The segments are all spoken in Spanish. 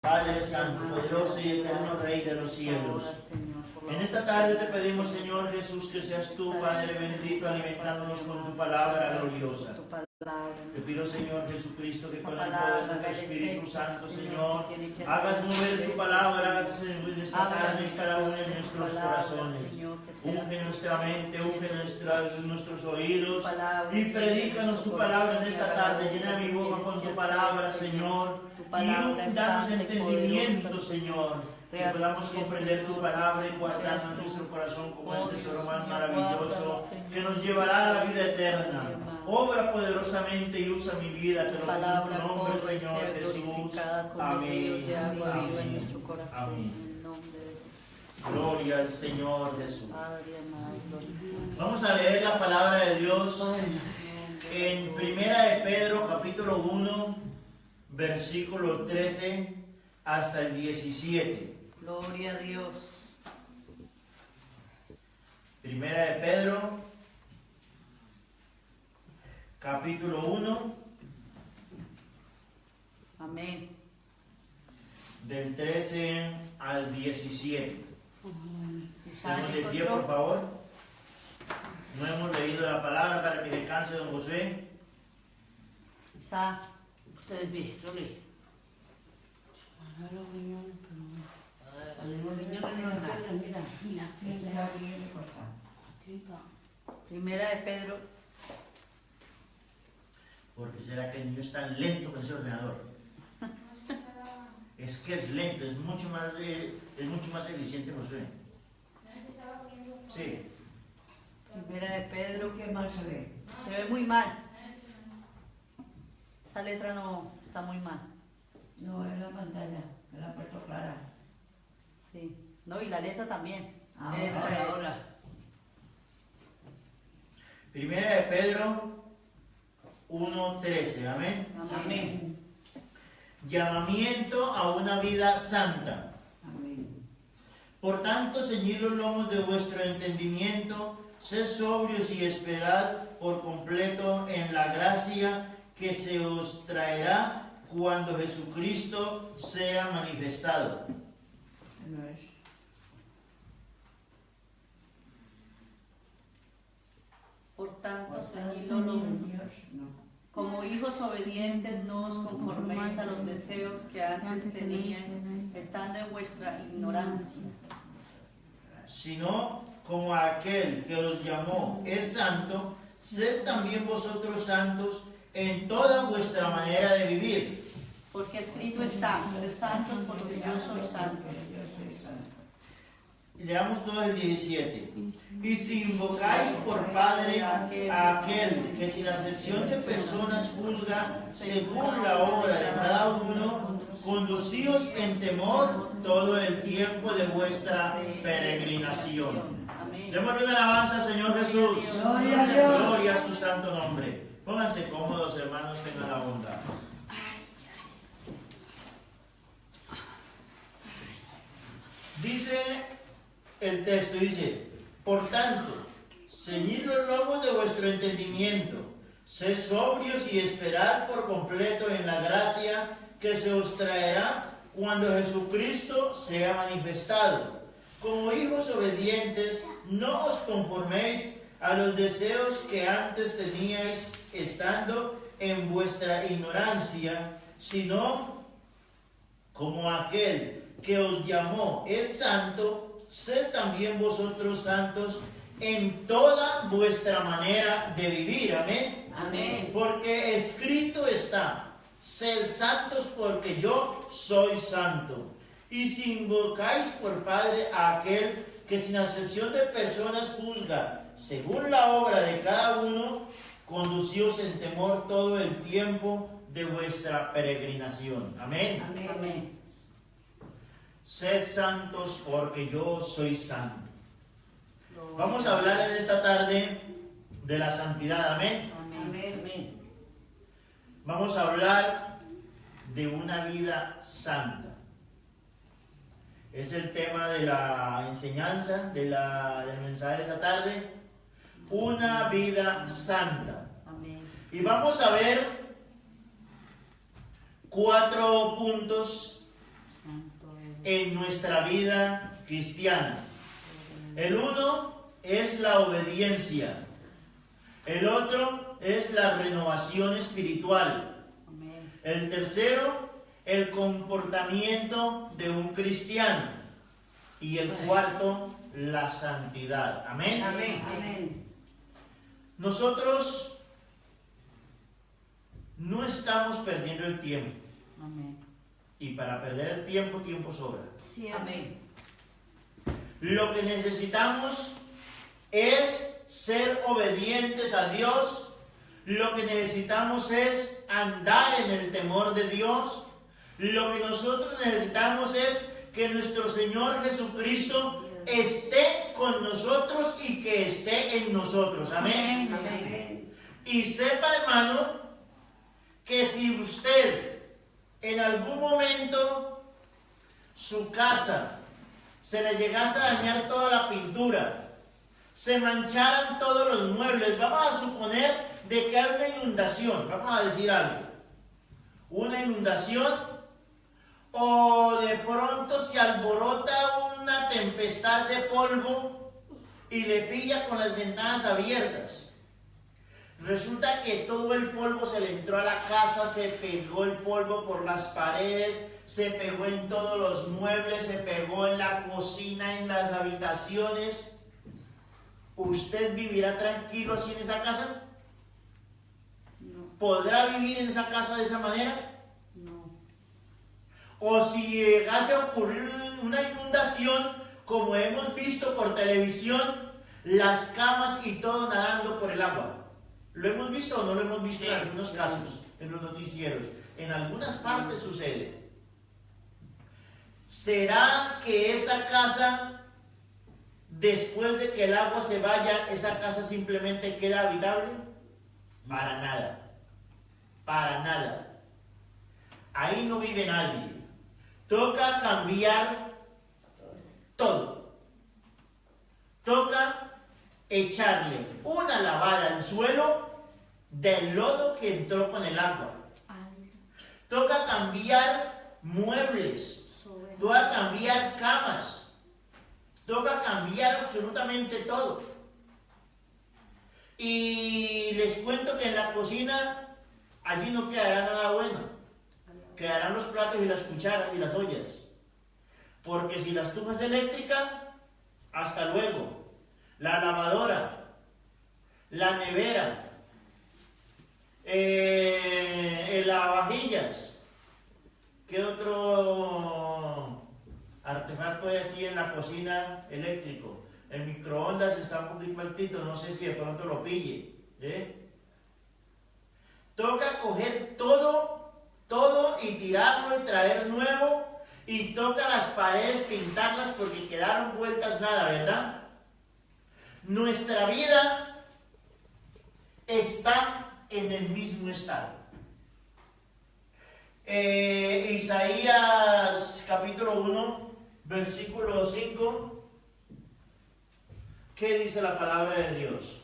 Padre Santo, poderoso y eterno Rey de los cielos. En esta tarde te pedimos, Señor Jesús, que seas tú, Padre bendito, alimentándonos con tu palabra gloriosa. Te pido, Señor Jesucristo, que con el poder de tu Espíritu Santo, Señor, hagas mover tu palabra en esta tarde en cada uno de nuestros corazones. Unge nuestra mente, unge nuestros oídos y predícanos tu palabra en esta tarde. Llena mi boca con tu palabra, Señor, y danos entendimiento, Señor, que podamos comprender tu palabra y guardarla en nuestro corazón como el tesoro más maravilloso que nos llevará a la vida eterna. Obra poderosamente y usa mi vida, te lo pido en tu nombre, Señor Jesús. Amén. Amén. Gloria al Señor Jesús. Vamos a leer la palabra de Dios en Primera de Pedro, capítulo 1, versículo 13 hasta el 17. Gloria a Dios. Primera de Pedro, capítulo 1, Amén. del 13 al 17. Estamos de pie, por favor. No hemos leído la palabra para que descanse don José. Isa. Ustedes bien, son bien. Los riñones no es nada. Primera de Pedro. Porque será que el niño es tan lento con ese ordenador. Es que es lento, es mucho más eficiente, Josué. Sí. Primera de Pedro. ¿Qué más se ve? Se ve muy mal. Esa letra no está muy mal. No, es la pantalla, me la he puesto clara. Sí. No, y la letra también. Ahora. Primera de Pedro 1:13, amén. Amén. Llamamiento a una vida santa. Amén. Por tanto, ceñid los lomos de vuestro entendimiento, sed sobrios y esperad por completo en la gracia que se os traerá cuando Jesucristo sea manifestado. No es. Por tanto, ceñid los lomos. Como hijos obedientes, no os conforméis a los deseos que antes teníais, estando en vuestra ignorancia. Sino como aquel que os llamó es santo, sed también vosotros santos en toda vuestra manera de vivir. Porque escrito está, sed santos porque yo soy santo. Leamos todo el 17. Y si invocáis por Padre a aquel que sin acepción de personas juzga según la obra de cada uno, conducíos en temor todo el tiempo de vuestra peregrinación. Démosle una alabanza al Señor Jesús. Gloria a Dios. Gloria a su santo nombre. Pónganse cómodos, hermanos, tengan la bondad. Dice el texto, dice: por tanto, ceñid los lomos de vuestro entendimiento, sed sobrios y esperad por completo en la gracia que se os traerá cuando Jesucristo sea manifestado. Como hijos obedientes, no os conforméis a los deseos que antes teníais estando en vuestra ignorancia, sino como aquel que os llamó es santo, sed también vosotros santos en toda vuestra manera de vivir. Amén. Amén. Porque escrito está: sed santos porque yo soy santo. Y si invocáis por Padre a aquel que sin acepción de personas juzga según la obra de cada uno, conducíos en temor todo el tiempo de vuestra peregrinación. Amén. Amén. Sed santos porque yo soy santo. Vamos a hablar en esta tarde de la santidad. Amén. Amén. Vamos a hablar de una vida santa. Es el tema de la enseñanza, del mensaje de esta tarde. Una vida santa. Amén. Y vamos a ver 4 puntos en nuestra vida cristiana. El uno es la obediencia. El otro es la renovación espiritual. El tercero, el comportamiento de un cristiano. Y el cuarto, la santidad. Amén. Amén. Nosotros no estamos perdiendo el tiempo. Amén. Y para perder el tiempo, tiempo sobra. Sí, Amén. Lo que necesitamos es ser obedientes a Dios. Lo que necesitamos es andar en el temor de Dios. Lo que nosotros necesitamos es que nuestro Señor Jesucristo esté con nosotros y que esté en nosotros. Amén. Amén. Y sepa, hermano, que si usted en algún momento su casa se le llegase a dañar toda la pintura, se mancharan todos los muebles, vamos a suponer de que hay una inundación, vamos a decir algo, una inundación, o de pronto se alborota una tempestad de polvo y le pilla con las ventanas abiertas. Resulta que todo el polvo se le entró a la casa, se pegó el polvo por las paredes, se pegó en todos los muebles, se pegó en la cocina, en las habitaciones. ¿Usted vivirá tranquilo así en esa casa? No. ¿Podrá vivir en esa casa de esa manera? No. O si llegase a ocurrir una inundación, como hemos visto por televisión, las camas y todo nadando por el agua. ¿Lo hemos visto o no lo hemos visto en algunos casos, en los noticieros? En algunas partes sucede. ¿Será que esa casa, después de que el agua se vaya, esa casa simplemente queda habitable? Para nada. Para nada. Ahí no vive nadie. Toca cambiar todo. Toca echarle una lavada al suelo del lodo que entró con el agua. Toca cambiar muebles. Toca cambiar camas. Toca cambiar absolutamente todo. Y les cuento que en la cocina allí no quedará nada bueno. Quedarán los platos y las cucharas y las ollas. Porque si la estufa es eléctrica, hasta luego. La lavadora, la nevera, el lavavajillas. ¿Qué otro artefacto hay así en la cocina eléctrico? El microondas está un poquito altito, no sé si de pronto lo pille. Toca coger todo y tirarlo y traer nuevo. Y toca las paredes pintarlas porque quedaron vueltas nada, ¿verdad? Nuestra vida está en el mismo estado. Isaías capítulo 1, versículo 5. ¿Qué dice la palabra de Dios?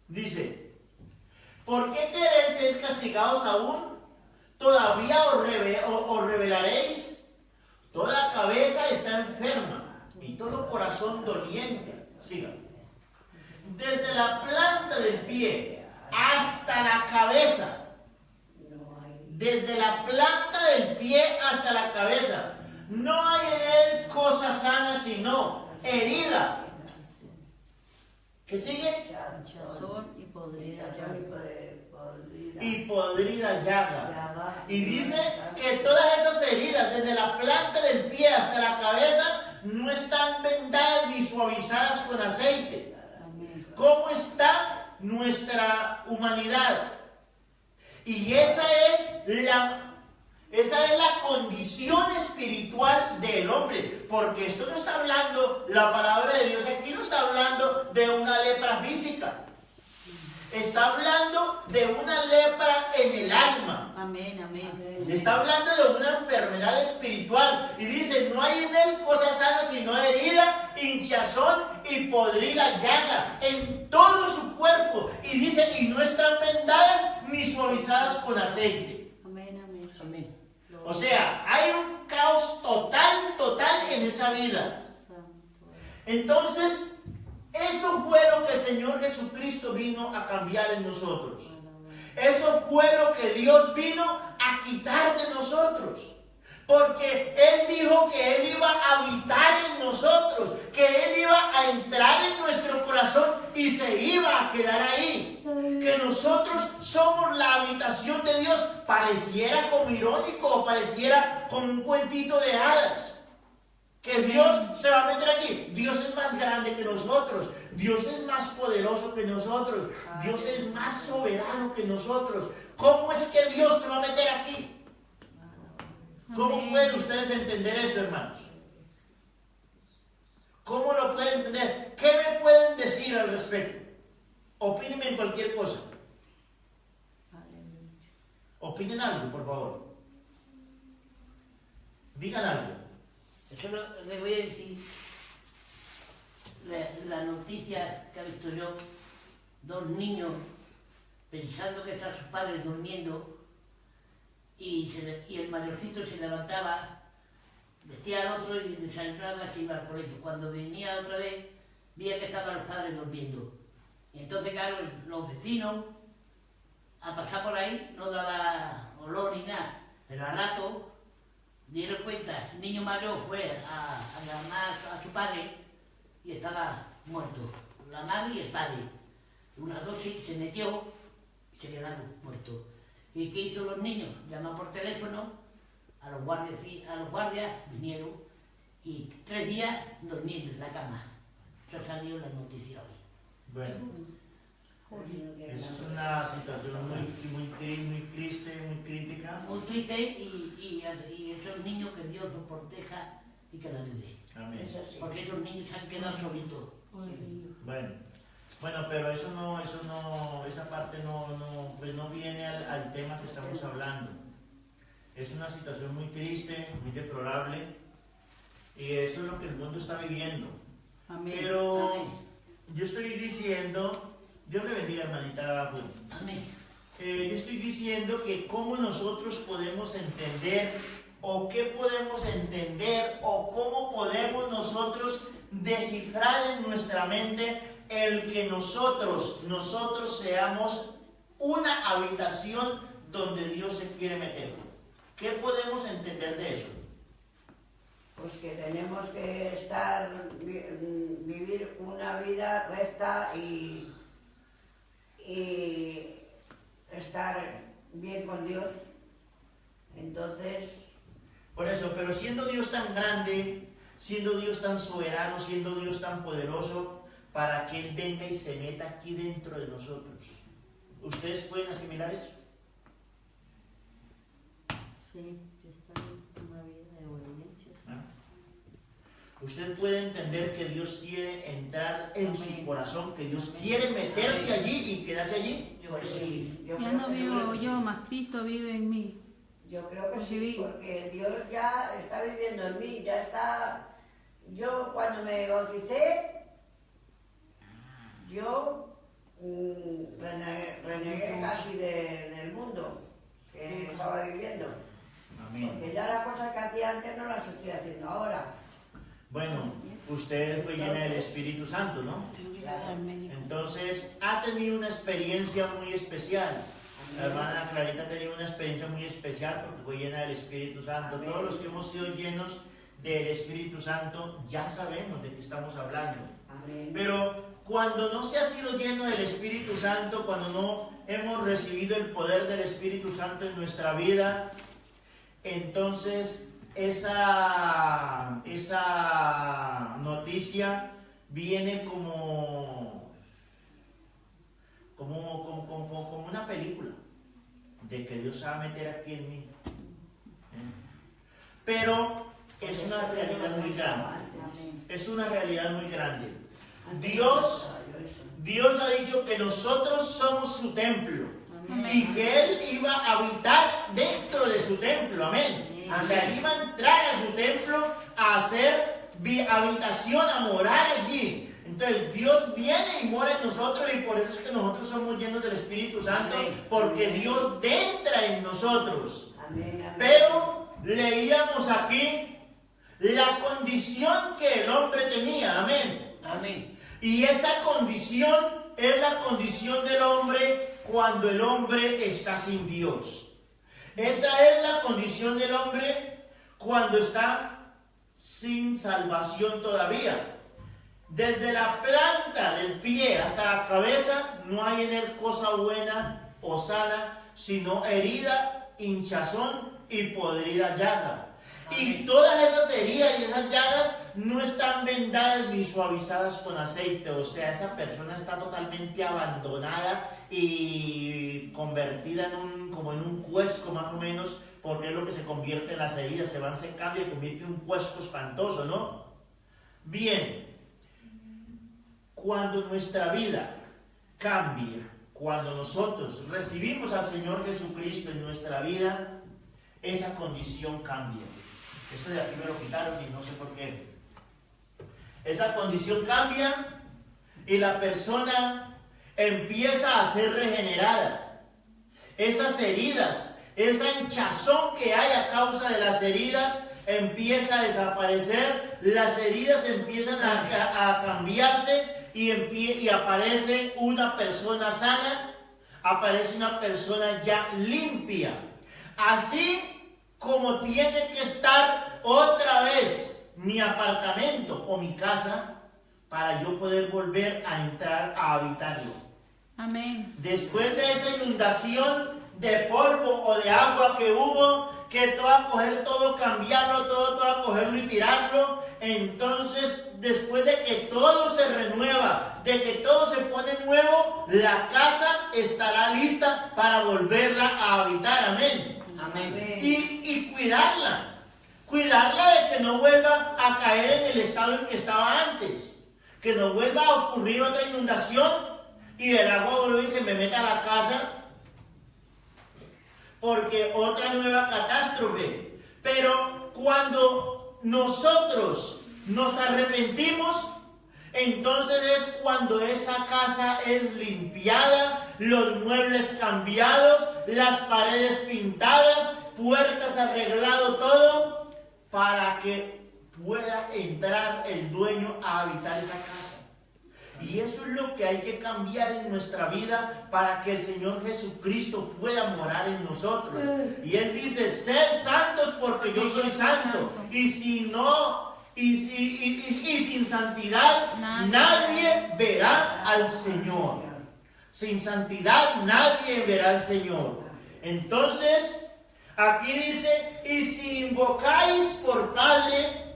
Dice: ¿por qué queréis ser castigados aún? ¿Todavía os rebelaréis? Toda cabeza está enferma y todo corazón doliente. Siga. Desde la planta del pie hasta la cabeza. Desde la planta del pie hasta la cabeza. No hay en él cosa sana sino herida. ¿Qué sigue? Hinchazón y podrida llaga. Y podrida llaga. Y dice que todas esas heridas, desde la planta del pie hasta la cabeza, no están vendadas ni suavizadas con aceite. ¿Cómo está nuestra humanidad? Y esa es la condición espiritual del hombre. Porque esto no está hablando, la palabra de Dios aquí no está hablando de una lepra física. Está hablando de una lepra en el alma. Amén, amén. Está hablando de una enfermedad espiritual. Y dice, no hay en él cosa sana sino herida, hinchazón y podrida llaga en todo su cuerpo. Y dice, y no están vendadas ni suavizadas suavizadas con aceite. Amén, amén. Amén. O sea, hay un caos total en esa vida. Entonces, eso fue lo que el Señor Jesucristo vino a cambiar en nosotros. Eso fue lo que Dios vino a quitar de nosotros. Porque Él dijo que Él iba a habitar en nosotros, que Él iba a entrar en nuestro corazón y se iba a quedar ahí. Que nosotros somos la habitación de Dios. Pareciera como irónico o pareciera como un cuentito de hadas. Que Dios se va a meter aquí. Dios es más grande que nosotros. Dios es más poderoso que nosotros. Dios es más soberano que nosotros. ¿Cómo es que Dios se va a meter aquí? ¿Cómo pueden ustedes entender eso, hermanos? ¿Cómo lo pueden entender? ¿Qué me pueden decir al respecto? Opínenme en cualquier cosa. Opinen algo, por favor. Digan algo. Eso le voy a decir. La noticia que he visto yo, dos niños pensando que están sus padres durmiendo y el mayorcito se levantaba, vestía al otro y desayunaba y se iba al colegio. Cuando venía otra vez, veía que estaban los padres durmiendo. Y entonces, claro, los vecinos, al pasar por ahí, no daba olor ni nada, pero al rato dieron cuenta, el niño mayor fue a llamar a su padre y estaba muerto, la madre y el padre. Una dosis se metió y se quedaron muertos. ¿Y qué hizo los niños? Llamaron por teléfono, a los guardias vinieron y 3 días durmiendo en la cama. Eso salió en la noticia hoy. Bueno, esa es una situación muy triste, muy crítica. Muy triste y esos niños que Dios los proteja y que los ayude. Amén. Porque esos niños se han quedado solitos. Bueno, pero esa parte no viene al tema que estamos hablando. Es una situación muy triste, muy deplorable, y eso es lo que el mundo está viviendo. Amén. Pero Amén. yo estoy diciendo, Dios le bendiga, hermanita Julio. Amén. Yo estoy diciendo que cómo nosotros podemos entender, o qué podemos entender, o cómo podemos nosotros descifrar en nuestra mente el que nosotros seamos una habitación donde Dios se quiere meter. ¿Qué podemos entender de eso? Pues que tenemos que vivir una vida recta y estar bien con Dios. Entonces... Por eso, pero siendo Dios tan grande, siendo Dios tan soberano, siendo Dios tan poderoso, para que Él venga y se meta aquí dentro de nosotros. ¿Ustedes pueden asimilar eso? Sí, está en una vida de obediencia. ¿Ah? ¿Usted puede entender que Dios quiere entrar en su corazón, que Dios quiere meterse allí y quedarse allí? Sí, Ya no vivo yo, más Cristo vive en mí. Yo creo que sí, porque Dios ya está viviendo en mí, ya está... Yo cuando me bauticé, yo renegué casi del mundo que estaba viviendo. Amén. Porque ya las cosas que hacía antes no las estoy haciendo ahora. Bueno, usted fue llena del Espíritu Santo, ¿no? Entonces, ha tenido una experiencia muy especial. La hermana Clarita ha tenido una experiencia muy especial porque fue llena del Espíritu Santo. Amén. Todos los que hemos sido llenos del Espíritu Santo ya sabemos de qué estamos hablando. Amén. Pero cuando no se ha sido lleno del Espíritu Santo, cuando no hemos recibido el poder del Espíritu Santo en nuestra vida, entonces esa noticia viene como una película de que Dios se va a meter aquí en mí. Pero es una realidad muy grande. Es una realidad muy grande. Dios ha dicho que nosotros somos su templo. Y que Él iba a habitar dentro de su templo. Amén. O sea, Él iba a entrar a su templo a hacer habitación, a morar allí. Entonces Dios viene y mora en nosotros, y por eso es que nosotros somos llenos del Espíritu Santo, porque Dios entra en nosotros. Pero leíamos aquí la condición que el hombre tenía. Amén. Amén. Y esa condición es la condición del hombre cuando el hombre está sin Dios. Esa es la condición del hombre cuando está sin salvación todavía. Desde la planta del pie hasta la cabeza no hay en él cosa buena o sana, sino herida, hinchazón y podrida llaga. Y todas esas heridas y esas llagas no están vendadas ni suavizadas con aceite. O sea, esa persona está totalmente abandonada y convertida como en un cuesco más o menos, porque es lo que se convierte en las heridas, se van secando y se convierte en un cuesco espantoso, ¿no? Bien, cuando nuestra vida cambia, cuando nosotros recibimos al Señor Jesucristo en nuestra vida, esa condición cambia. Esto de aquí me lo quitaron y no sé por qué. Esa condición cambia y la persona empieza a ser regenerada. Esas heridas, esa hinchazón que hay a causa de las heridas empieza a desaparecer. Las heridas empiezan a cambiarse y aparece una persona sana, aparece una persona ya limpia. Así como tiene que estar otra vez mi apartamento o mi casa para yo poder volver a entrar a habitarlo. Amén. Después de esa inundación de polvo o de agua que hubo, que todo a coger todo, cambiarlo, todo a cogerlo y tirarlo, entonces después de que todo se renueva, de que todo se pone nuevo, la casa estará lista para volverla a habitar. Amén. Amén. Y cuidarla de que no vuelva a caer en el estado en que estaba antes, que no vuelva a ocurrir otra inundación y el agua vuelve y se me meta a la casa, porque otra nueva catástrofe. Pero cuando nosotros nos arrepentimos, entonces es cuando esa casa es limpiada, los muebles cambiados, las paredes pintadas, puertas arreglado todo, para que pueda entrar el dueño a habitar esa casa. Y eso es lo que hay que cambiar en nuestra vida para que el Señor Jesucristo pueda morar en nosotros. Y Él dice, sed santos porque yo soy santo. Y si no, y sin santidad nadie verá al Señor. Sin santidad nadie verá al Señor. Entonces, aquí dice, y si invocáis por Padre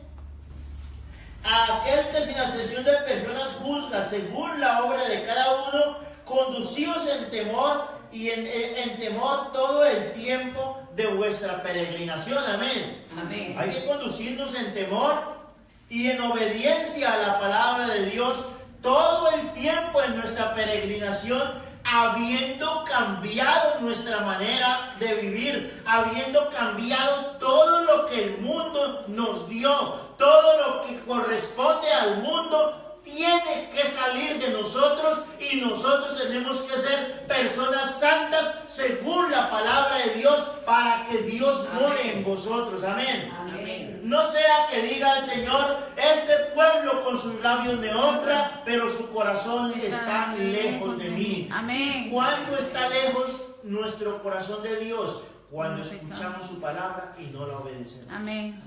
a aquel que sin acepción de personas juzga según la obra de cada uno, conducíos en temor y en temor todo el tiempo de vuestra peregrinación. Amén. Amén. Hay que conducirnos en temor y en obediencia a la palabra de Dios todo el tiempo en nuestra peregrinación, habiendo cambiado nuestra manera de vivir, habiendo cambiado todo lo que el mundo nos dio, todo lo que corresponde al mundo tiene que salir de nosotros y nosotros tenemos que ser personas santas según la palabra de Dios para que Dios more en vosotros. Amén. Amén. No sea que diga el Señor, este pueblo con sus labios me honra, pero su corazón está lejos de mí. Amén. ¿Y cuándo está lejos nuestro corazón de Dios? Cuando escuchamos su palabra y no la obedecemos. Amén.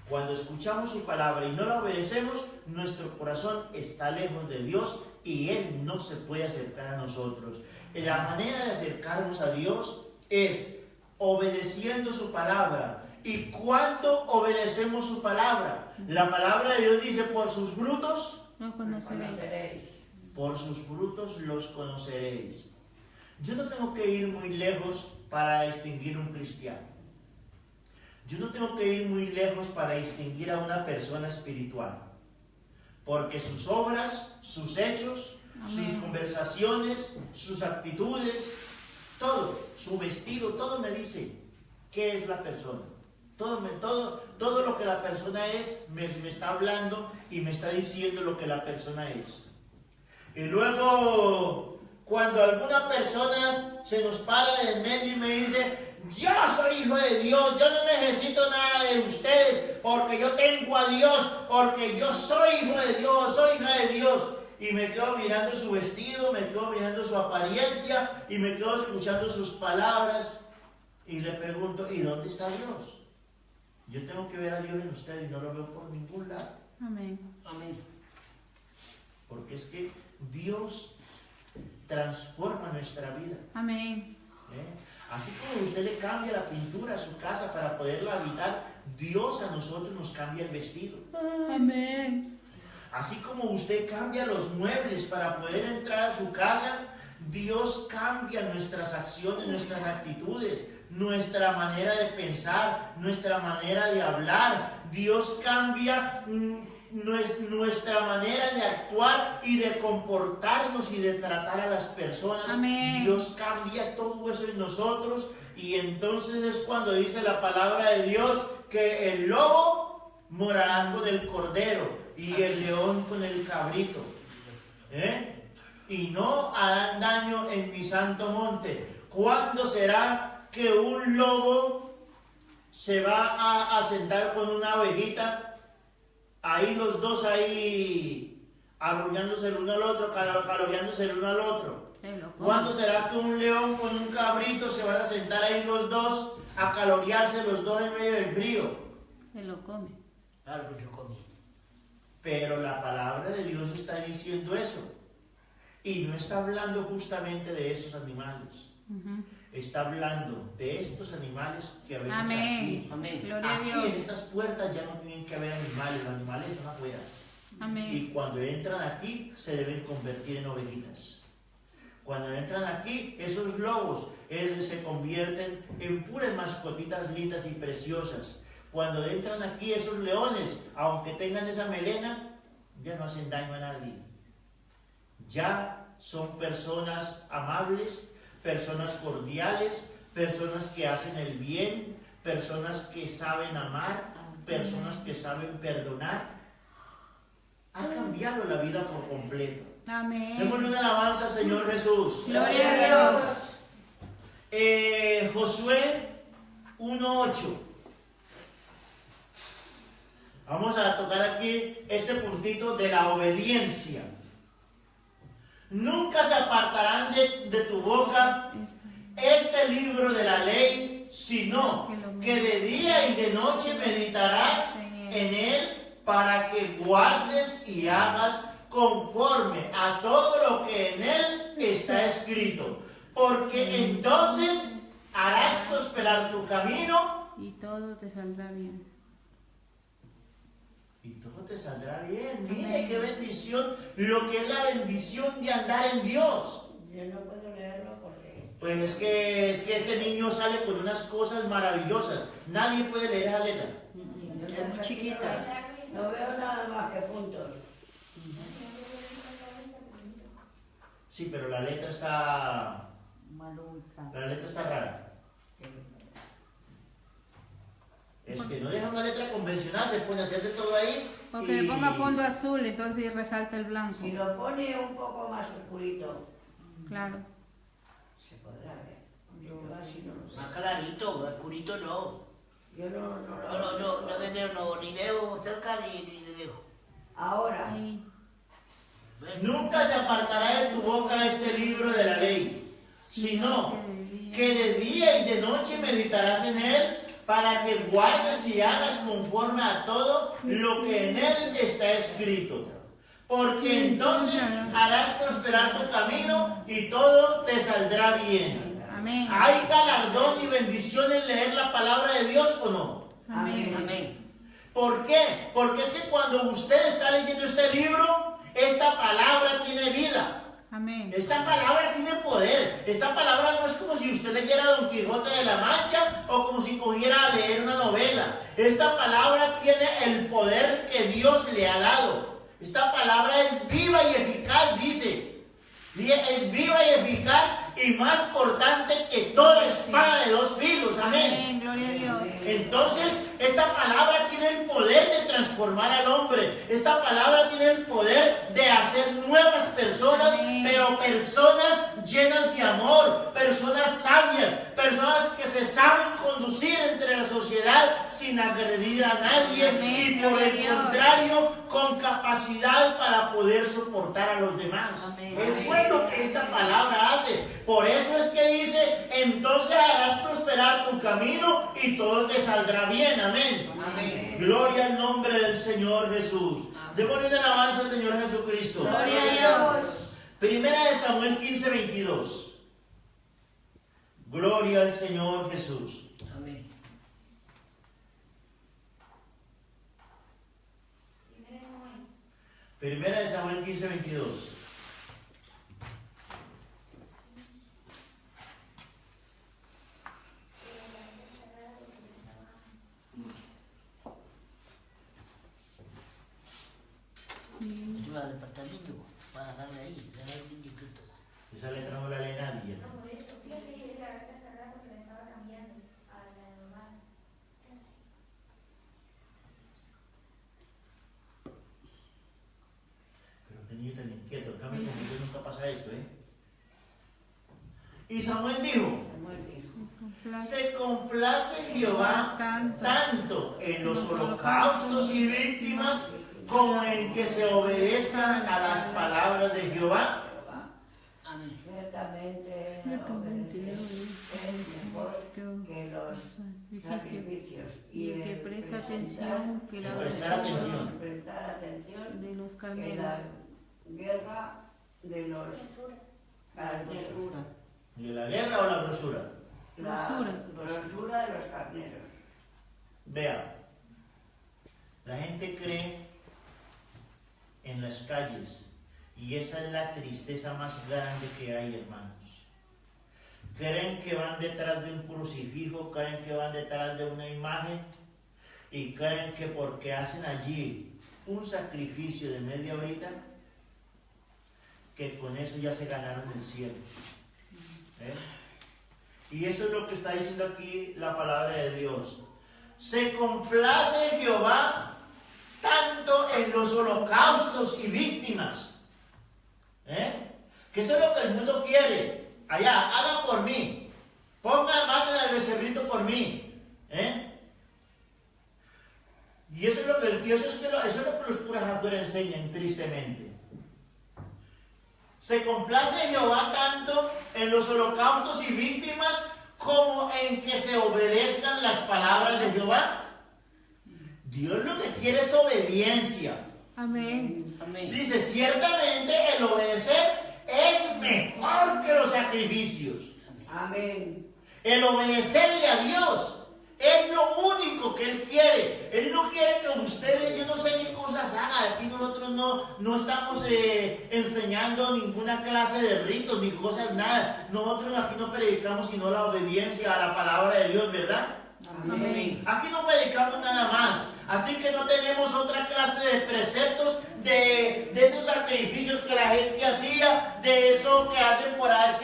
Cuando escuchamos su palabra y no la obedecemos, nuestro corazón está lejos de Dios y Él no se puede acercar a nosotros. La manera de acercarnos a Dios es obedeciendo su palabra. ¿Y cuándo obedecemos su palabra? La palabra de Dios dice, por sus frutos Los conoceréis. por sus frutos los conoceréis. Yo no tengo que ir muy lejos para distinguir un cristiano. Yo no tengo que ir muy lejos para distinguir a una persona espiritual. Porque sus obras, sus hechos, sus conversaciones, sus actitudes, todo, su vestido, todo me dice qué es la persona. Todo lo que la persona es, me está hablando y me está diciendo lo que la persona es. Y luego, cuando alguna persona se nos para de en medio y me dice, yo soy hijo de Dios, yo no necesito nada de ustedes, porque yo tengo a Dios, porque yo soy hijo de Dios, soy hija de Dios. Y me quedo mirando su vestido, me quedo mirando su apariencia y me quedo escuchando sus palabras y le pregunto, ¿y dónde está Dios? Yo tengo que ver a Dios en usted y no lo veo por ningún lado. Amén. Amén. Porque es que Dios transforma nuestra vida. Amén. Así como usted le cambia la pintura a su casa para poderla habitar, Dios a nosotros nos cambia el vestido. Amén. Así como usted cambia los muebles para poder entrar a su casa, Dios cambia nuestras acciones, nuestras actitudes, nuestra manera de pensar, nuestra manera de hablar. Dios cambia nuestra manera de actuar y de comportarnos y de tratar a las personas. Amén. Dios cambia todo eso en nosotros y entonces es cuando dice la palabra de Dios que el lobo morará con el cordero y el león con el cabrito. Y no harán daño en mi santo monte. ¿Cuándo será que un lobo se va a sentar con una ovejita? Ahí los dos ahí arrullándose el uno al otro, caloreándose el uno al otro. ¿Cuándo será que un león con un cabrito se van a sentar ahí los dos a calorearse los dos en medio del frío? Se lo come. Claro que se come. Pero la palabra de Dios está diciendo eso. Y no está hablando justamente de esos animales. Está hablando de estos animales que vemos aquí. Amén. Gloria a Aquí Dios. en estas puertas ya no tienen que haber animales, los animales están afuera. Amén. Y cuando entran aquí se deben convertir en ovejitas. Cuando entran aquí, esos lobos se convierten en puras mascotitas lindas y preciosas. Cuando entran aquí esos leones, aunque tengan esa melena, ya no hacen daño a nadie. Ya son personas amables, personas cordiales, personas que hacen el bien, personas que saben amar, personas que saben perdonar. Ha cambiado la vida por completo. Amén. Démosle una alabanza al Señor Jesús. Gloria a Dios. Josué 1:8. Vamos a tocar aquí este puntito de la obediencia. Nunca se apartarán de tu boca este libro de la ley, sino que de día y de noche meditarás en él para que guardes y hagas conforme a todo lo que en él está escrito. Porque entonces harás prosperar tu camino y todo te saldrá bien. Y todo te saldrá bien. Mire qué bendición, lo que es la bendición de andar en Dios. Yo no puedo leerlo porque... Pues es que este niño sale con unas cosas maravillosas. Nadie puede leer esa letra. Es muy chiquita. No veo nada más que puntos. Sí, pero la letra está... Maluca. La letra está rara. Es que no deja una letra convencional, se pone a hacer de todo ahí. Porque le ponga fondo azul, entonces resalta el blanco. Si lo pone un poco más oscurito, Claro. se podrá ver. Yo así no lo sé. Más clarito, oscurito no. Yo no No, ni veo cerca ni de lejos. Ahora, Ahí. ¿Ves? Nunca se apartará de tu boca este libro de la ley, sino que de día y de noche meditarás en él para que guardes y hagas conforme a todo lo que en él está escrito. Porque entonces harás prosperar tu camino y todo te saldrá bien. Amén. ¿Hay galardón y bendición en leer la palabra de Dios o no? Amén. Amén. ¿Por qué? Porque es que cuando usted está leyendo este libro, esta palabra tiene vida. Amén. Esta palabra tiene poder. Esta palabra no es como si usted leyera Don Quijote de la Mancha o como si cogiera a leer una novela. Esta palabra tiene el poder que Dios le ha dado. Esta palabra es viva y eficaz, dice. Es viva y eficaz y más cortante que toda espada de dos filos. Amén. Amén. Gloria a Dios. Entonces, esta palabra tiene el poder de transformar al hombre. Esta palabra tiene el poder de hacer nuevas personas, pero personas llenas de amor, personas sabias, personas que se saben conducir entre la sociedad sin agredir a nadie y por el contrario, con capacidad para poder soportar a los demás. Eso es lo que esta palabra hace. Por eso es que dice, entonces harás prosperar tu camino y todo te saldrá bien. Amén. Amén. Gloria al nombre del Señor Jesús. Démosle una alabanza al Señor Jesucristo. Gloria a Dios. Primera de Samuel 15:22. Gloria al Señor Jesús. Amén. Primera de Samuel 15:22. Yo al departamento para darle ahí, darle al niño que todo. Esa letra no la lee nadie. Pero qué niño tan inquieto. Déjame conmigo, nunca pasa esto, ¿eh? Y Samuel dijo, se complace Jehová tanto en los holocaustos y víctimas como en que se obedezcan a las palabras de Jehová. Amén. Ciertamente obedecer es mejor que los sacrificios y el que presta atención que la Prestar atención. prestar atención de los que carneros. la guerra de los carneros. ¿De la guerra o la grosura? La grosura de los carneros. Vea, la gente cree en las calles y esa es la tristeza más grande que hay, hermanos. Creen que van detrás de un crucifijo, creen que van detrás de una imagen y creen que porque hacen allí un sacrificio de media horita, que con eso ya se ganaron el cielo. Y eso es lo que está diciendo aquí la palabra de Dios. Se complace Jehová tanto en los holocaustos y víctimas. Que eso es lo que el mundo quiere. Allá, haga por mí. Maten al becerrito por mí. Y eso es lo que los curas afuera enseñan tristemente. Se complace Jehová tanto en los holocaustos y víctimas como en que se obedezcan las palabras de Jehová. Dios lo que quiere es obediencia. Amén. Amén. Dice, ciertamente el obedecer es mejor que los sacrificios. Amén. El obedecerle a Dios es lo único que Él quiere. Él no quiere que ustedes, yo no sé qué cosas hagan. Aquí nosotros no estamos enseñando ninguna clase de ritos ni cosas, nada. Nosotros aquí no predicamos sino la obediencia a la palabra de Dios, ¿verdad? Amén. Aquí no predicamos nada más. Así que no tenemos otra clase de preceptos de esos sacrificios que la gente hacía, de eso que hacen por ahí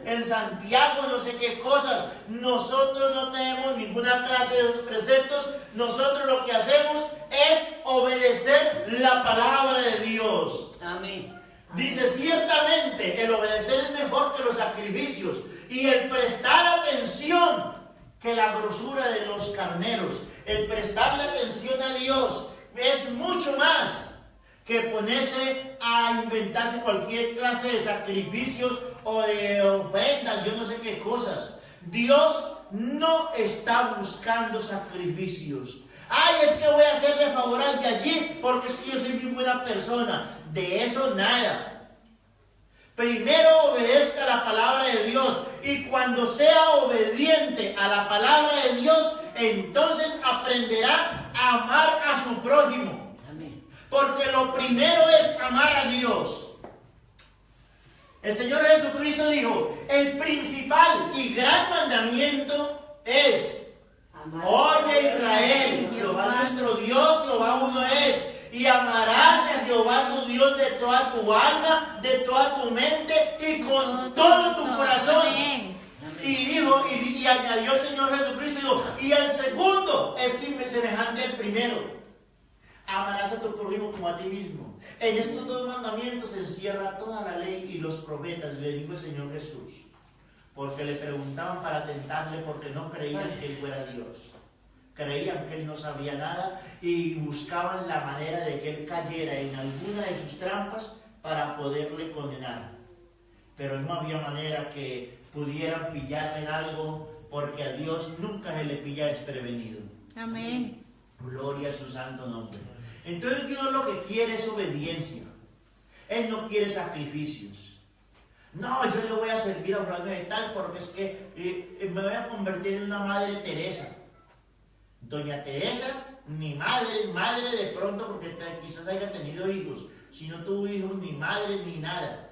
en Santiago, no sé qué cosas. Nosotros no tenemos ninguna clase de esos preceptos. Nosotros lo que hacemos es obedecer la palabra de Dios. Amén. Dice, ciertamente el obedecer es mejor que los sacrificios y el prestar atención que la grosura de los carneros. El prestarle atención a Dios es mucho más que ponerse a inventarse cualquier clase de sacrificios o de ofrendas, yo no sé qué cosas. Dios no está buscando sacrificios. Ay, es que voy a hacerle favor al de allí porque es que yo soy muy buena persona. De eso nada. Primero obedezca la palabra de Dios y cuando sea obediente a la palabra de Dios, entonces aprenderá a amar a su prójimo. Amén. Porque lo primero es amar a Dios. El Señor Jesucristo dijo, el principal y gran mandamiento es: oye Israel, Jehová nuestro Dios, Jehová uno es. Y amarás a Jehová tu Dios de toda tu alma, de toda tu mente y con todo tu corazón. Y Y dijo, y añadió el Señor Jesucristo, dijo, y el segundo es semejante al primero. Amarás a tu prójimo como a ti mismo. En estos dos mandamientos se encierra toda la ley y los profetas, le dijo el Señor Jesús. Porque le preguntaban para tentarle porque no creían que Él fuera Dios. Creían que Él no sabía nada y buscaban la manera de que Él cayera en alguna de sus trampas para poderle condenar. Pero no había manera que pudieran pillarle en algo porque a Dios nunca se le pilla desprevenido. Amén. Gloria a su santo nombre. Entonces Dios lo que quiere es obediencia. Él no quiere sacrificios. No, yo le voy a servir a fulano de tal porque es que me voy a convertir en una Madre Teresa. Doña Teresa, ni madre de pronto porque quizás haya tenido hijos. Si no tuvo hijos, ni madre ni nada.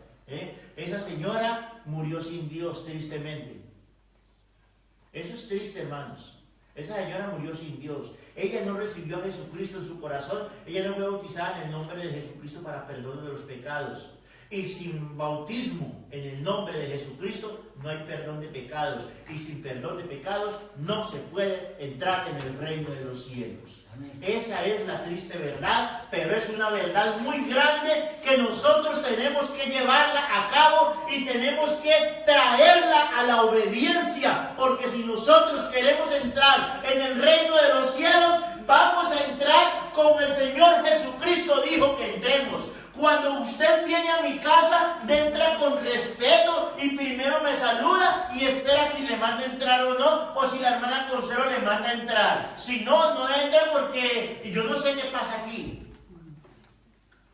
Esa señora murió sin Dios, tristemente. Eso es triste, hermanos. Esa señora murió sin Dios. Ella no recibió a Jesucristo en su corazón. Ella no fue bautizada en el nombre de Jesucristo para perdón de los pecados. Y sin bautismo en el nombre de Jesucristo no hay perdón de pecados. Y sin perdón de pecados no se puede entrar en el reino de los cielos. Esa es la triste verdad, pero es una verdad muy grande que nosotros tenemos que llevarla a cabo y tenemos que traerla a la obediencia, porque si nosotros queremos entrar en el reino de los cielos, vamos a entrar como el Señor Jesucristo dijo que entremos. Cuando usted viene a mi casa, entra con respeto y primero me saluda y espera si le manda a entrar o no, o si la hermana Consuelo le manda a entrar. Si no, no entra porque yo no sé qué pasa aquí.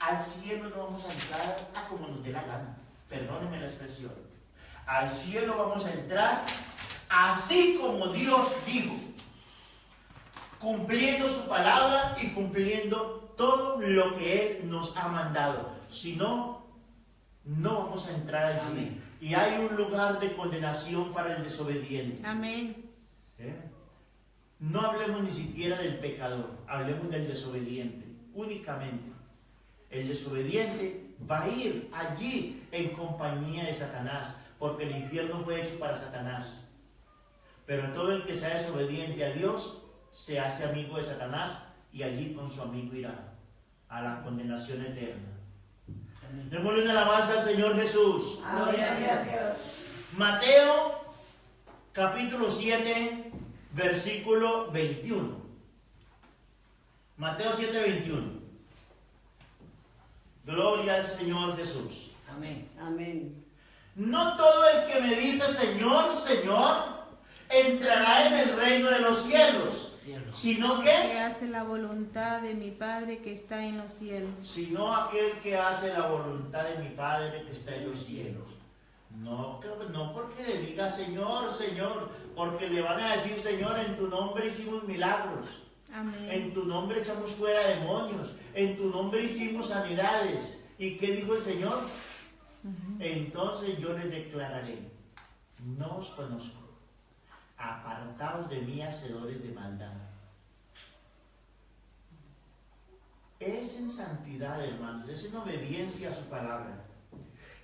Al cielo no vamos a entrar a como nos dé la gana. Perdónenme la expresión. Al cielo vamos a entrar así como Dios dijo, cumpliendo su palabra y cumpliendo todo lo que Él nos ha mandado. Si no, no vamos a entrar allí. Amén. Y hay un lugar de condenación para el desobediente. Amén. No hablemos ni siquiera del pecador, hablemos del desobediente, únicamente. El desobediente va a ir allí en compañía de Satanás, porque el infierno fue hecho para Satanás. Pero todo el que sea desobediente a Dios se hace amigo de Satanás y allí con su amigo irá a la condenación eterna. Démosle una alabanza al Señor Jesús. Gloria a Dios. Mateo capítulo 7 versículo 21. Mateo 7, 21. Gloria al Señor Jesús. Amén. Amén. No todo el que me dice Señor, Señor, entrará en el reino de los cielos, sino Que que hace la voluntad de mi Padre que está en los cielos. sino aquel que hace la voluntad de mi Padre que está en los cielos. No porque le diga Señor, Señor, porque le van a decir Señor, en tu nombre hicimos milagros. Amén. En tu nombre echamos fuera demonios. En tu nombre hicimos sanidades. ¿Y qué dijo el Señor? Entonces yo les declararé, no os conozco. Apartaos de mí, hacedores de maldad. Es en santidad, hermanos, es en obediencia a su palabra.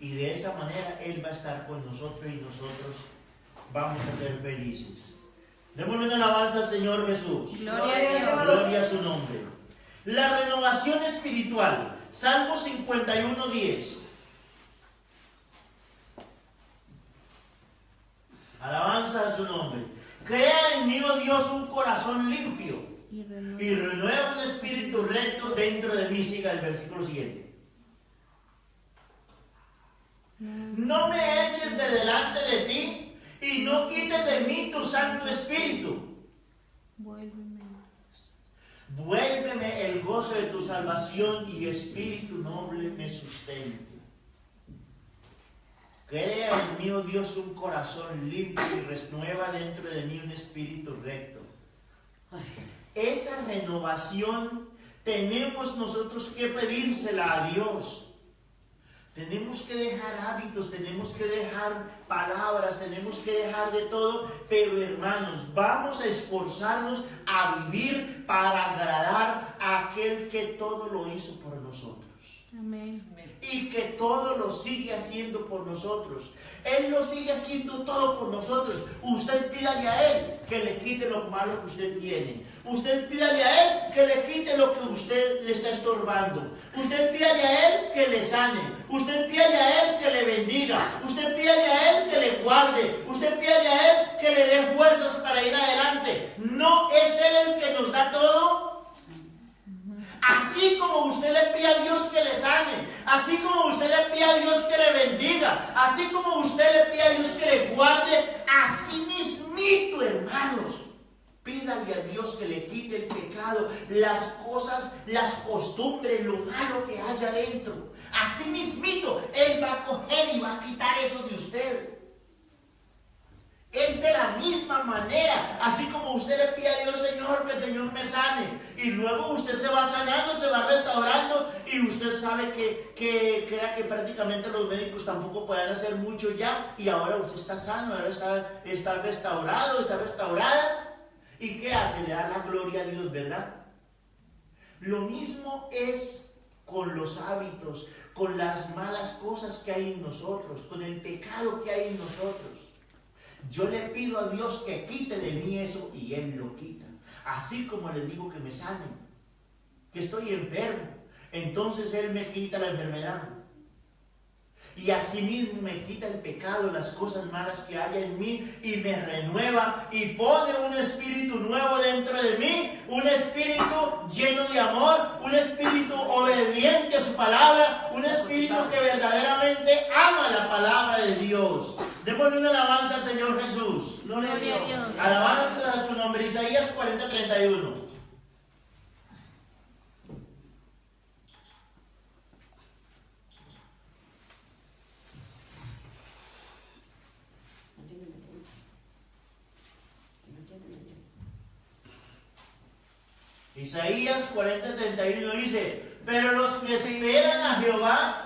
Y de esa manera Él va a estar con nosotros y nosotros vamos a ser felices. Démosle una alabanza al Señor Jesús. Gloria a Dios. Gloria a su nombre. La renovación espiritual. Salmo 51:10. Alabanza a su nombre. Crea en mí, oh Dios, un corazón limpio y renueva un espíritu recto dentro de mí. Siga el versículo siguiente. No me eches de delante de ti y no quites de mí tu Santo Espíritu. Vuélveme el gozo de tu salvación y espíritu noble me sustente. Crea en mí, oh Dios, un corazón limpio y renueva dentro de mí un espíritu recto. Esa renovación tenemos nosotros que pedírsela a Dios. Tenemos que dejar hábitos, tenemos que dejar palabras, tenemos que dejar de todo, pero hermanos, vamos a esforzarnos a vivir para agradar a aquel que todo lo hizo por nosotros. Amén. Y que todo lo sigue haciendo por nosotros. Él lo sigue haciendo todo por nosotros. Usted pídale a Él que le quite lo malo que usted tiene. Usted pídale a Él que le quite lo que usted le está estorbando. Usted pídale a Él que le sane. Usted pídale a Él que le bendiga. Usted pídale a Él que le guarde. Usted pídale a Él que le dé fuerzas para ir adelante. ¿No es Él el que nos da todo? Así como usted le pide a Dios que le sane, así como usted le pide a Dios que le bendiga, así como usted le pide a Dios que le guarde, así mismito, hermanos, pídale a Dios que le quite el pecado, las cosas, las costumbres, lo malo que haya dentro. Así mismito, Él va a coger y va a quitar eso de usted. Es de la misma manera, así como usted le pide a Dios, Señor, que el Señor me sane, y luego usted se va sanando, se va restaurando, y usted sabe que era que prácticamente los médicos tampoco pueden hacer mucho ya, y ahora usted está sano, ahora está restaurado, está restaurada. ¿Y qué hace? Le da la gloria a Dios, ¿verdad? Lo mismo es con los hábitos, con las malas cosas que hay en nosotros, con el pecado que hay en nosotros. Yo le pido a Dios que quite de mí eso y Él lo quita. Así como le digo que me sanen, que estoy enfermo, entonces Él me quita la enfermedad. Y así mismo me quita el pecado, las cosas malas que haya en mí, y me renueva y pone un espíritu nuevo dentro de mí, un espíritu lleno de amor, un espíritu obediente a su palabra, un espíritu que verdaderamente ama la palabra de Dios. Démosle una alabanza al Señor Jesús. Gloria a Dios. Alabanza a su nombre. Isaías 40:31. Isaías 40:31 dice: pero los que esperan a Jehová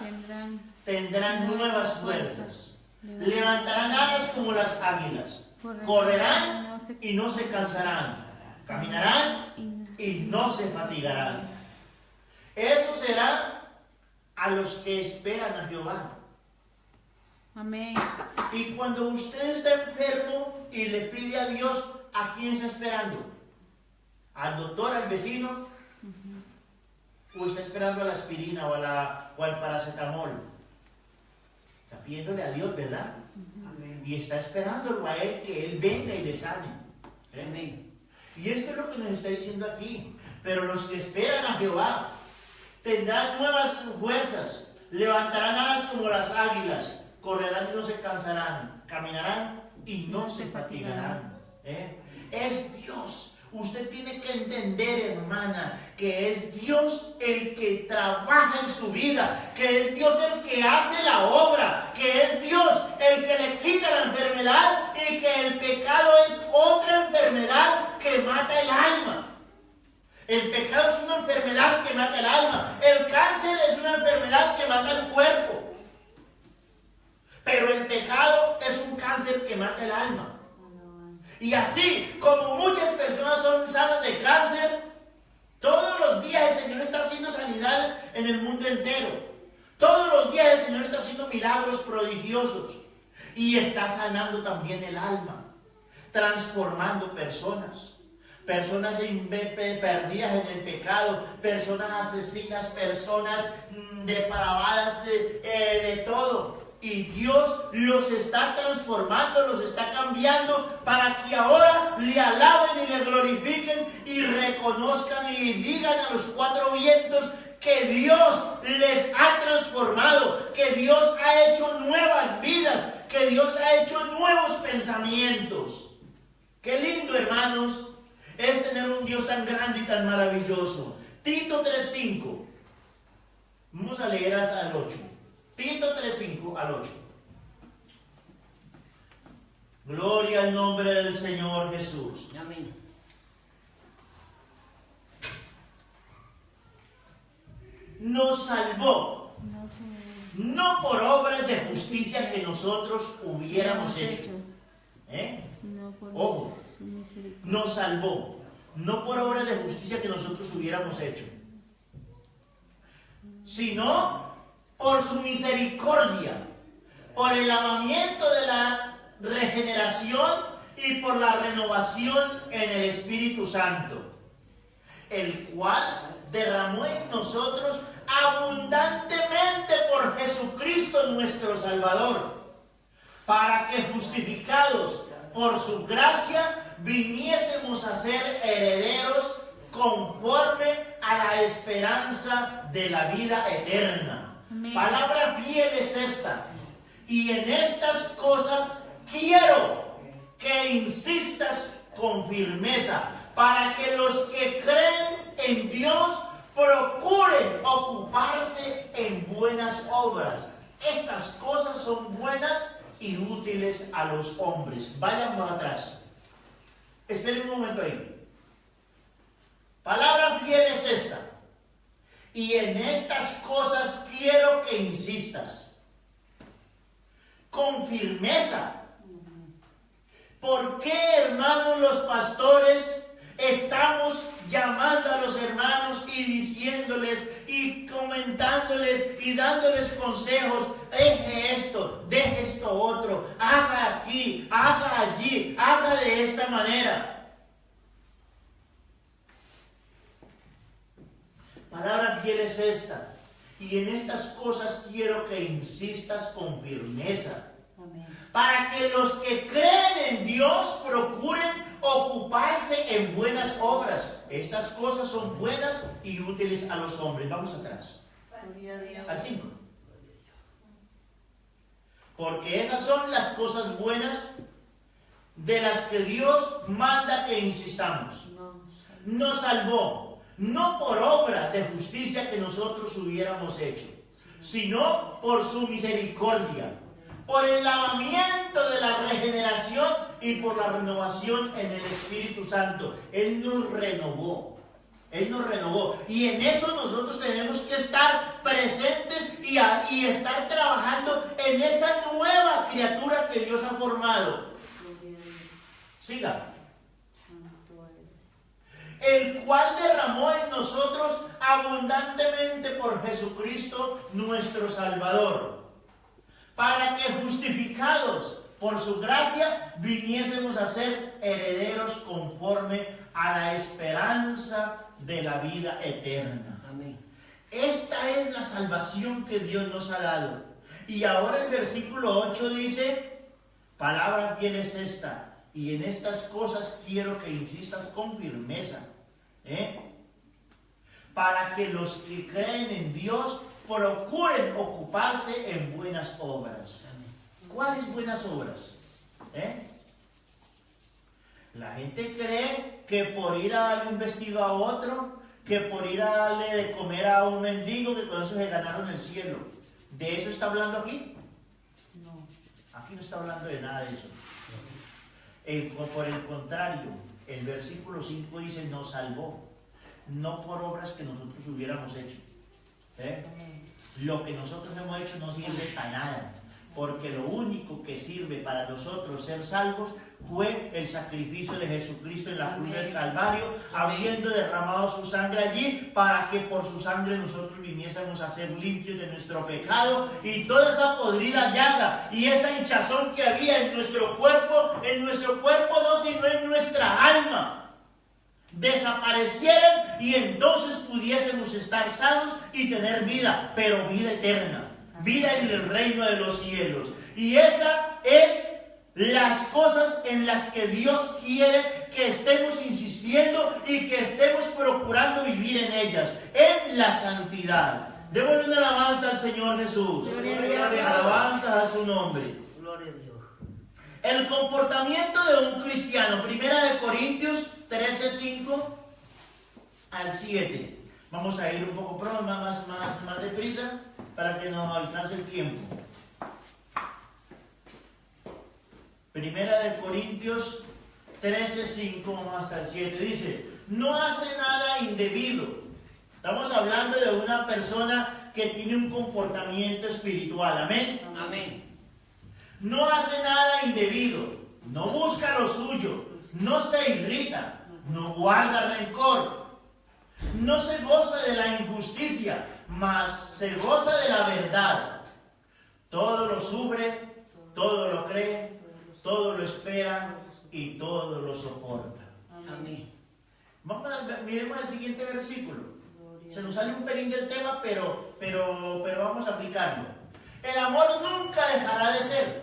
tendrán nuevas fuerzas. Levantarán alas como las águilas. Correrán y no se cansarán. Caminarán y no se fatigarán. Eso será a los que esperan a Jehová. Amén. Y cuando usted está enfermo y le pide a Dios, ¿a quién está esperando? ¿Al doctor, al vecino? ¿O está esperando a la aspirina o al paracetamol? Está pidiéndole a Dios, ¿verdad? Amén. Y está esperándolo a Él, que Él venga y le sane. Amén. Y esto es lo que nos está diciendo aquí. Pero los que esperan a Jehová tendrán nuevas fuerzas, levantarán alas como las águilas, correrán y no se cansarán, caminarán y no se fatigarán. Es Dios. Usted tiene que entender, hermana, que es Dios el que trabaja en su vida, que es Dios el que hace la obra, que es Dios el que le quita la enfermedad y que el pecado es otra enfermedad que mata el alma. El pecado es una enfermedad que mata el alma. El cáncer es una enfermedad que mata el cuerpo. Pero el pecado es un cáncer que mata el alma. Y así como muchas personas son sanas de cáncer, todos los días el Señor está haciendo sanidades en el mundo entero. Todos los días el Señor está haciendo milagros prodigiosos. Y está sanando también el alma, transformando personas. Personas perdidas en el pecado, personas asesinas, personas depravadas de todo. Y Dios los está transformando, los está cambiando para que ahora le alaben y le glorifiquen y reconozcan y digan a los cuatro vientos que Dios les ha transformado, que Dios ha hecho nuevas vidas, que Dios ha hecho nuevos pensamientos. Qué lindo, hermanos, es tener un Dios tan grande y tan maravilloso. Tito 3:5. Vamos a leer hasta el 8. Tito 3:5 al 8. Gloria al nombre del Señor Jesús. Amén. Nos salvó, no por obras de justicia que nosotros hubiéramos hecho. Ojo, nos salvó, no por obras de justicia que nosotros hubiéramos hecho, sino por su misericordia, por el lavamiento de la regeneración y por la renovación en el Espíritu Santo, el cual derramó en nosotros abundantemente por Jesucristo nuestro Salvador, para que justificados por su gracia viniésemos a ser herederos conforme a la esperanza de la vida eterna. Amén. Palabra fiel es esta, y en estas cosas quiero que insistas con firmeza, para que los que creen en Dios procuren ocuparse en buenas obras. Estas cosas son buenas y útiles a los hombres. Vayan más atrás. Esperen un momento ahí. Palabra fiel es esta, y en estas cosas quiero que insistas con firmeza. ¿Por qué, hermanos, los pastores estamos llamando a los hermanos y diciéndoles y comentándoles y dándoles consejos? Deje esto, deje esto otro, haga aquí, haga allí, haga de esta manera. Palabra fiel es esta, y en estas cosas quiero que insistas con firmeza. Amén. Para que los que creen en Dios procuren ocuparse en buenas obras. Estas cosas son buenas y útiles a los hombres. Vamos atrás. Gloria a Dios. Al 5. Porque esas son las cosas buenas de las que Dios manda que insistamos. Nos salvó, no por obras de justicia que nosotros hubiéramos hecho, sino por su misericordia, por el lavamiento de la regeneración y por la renovación en el Espíritu Santo. Él nos renovó. Él nos renovó. Y en eso nosotros tenemos que estar presentes y estar trabajando en esa nueva criatura que Dios ha formado. Siga. El cual derramó en nosotros abundantemente por Jesucristo nuestro Salvador, para que justificados por su gracia viniésemos a ser herederos conforme a la esperanza de la vida eterna. Amén. Esta es la salvación que Dios nos ha dado. Y ahora el versículo 8 dice, palabra fiel es esta, y en estas cosas quiero que insistas con firmeza, para que los que creen en Dios procuren ocuparse en buenas obras. ¿Cuáles buenas obras? La gente cree que por ir a darle un vestido a otro, que por ir a darle de comer a un mendigo, que con eso se ganaron el cielo. ¿De eso está hablando aquí? No. Aquí no está hablando de nada de eso. Por el contrario, el versículo 5 dice, nos salvó, no por obras que nosotros hubiéramos hecho. Lo que nosotros hemos hecho no sirve para nada, porque lo único que sirve para nosotros ser salvos fue el sacrificio de Jesucristo en la cruz del Calvario, habiendo derramado su sangre allí, para que por su sangre nosotros viniésemos a ser limpios de nuestro pecado, y toda esa podrida llaga y esa hinchazón que había en nuestro cuerpo no, sino en nuestra alma, desaparecieran, y entonces pudiésemos estar sanos y tener vida, pero vida eterna, vida en el reino de los cielos. Y esa es las cosas en las que Dios quiere que estemos insistiendo y que estemos procurando vivir en ellas, en la santidad. Démosle una alabanza al Señor Jesús. Alabanza a su nombre. Gloria a Dios. El comportamiento de un cristiano, 1 Corintios 13:5 al 7. Vamos a ir un poco más deprisa para que nos alcance el tiempo. 1 Corintios 13:5, vamos hasta el 7. Dice, no hace nada indebido. Estamos hablando de una persona que tiene un comportamiento espiritual. Amén. Amén. No hace nada indebido, no busca lo suyo, no se irrita, no guarda rencor, no se goza de la injusticia, mas se goza de la verdad. Todo lo sufre, todo lo cree, todo lo espera y todo lo soporta. Amén. Miremos el siguiente versículo. Se nos sale un pelín del tema, pero vamos a aplicarlo. El amor nunca dejará de ser,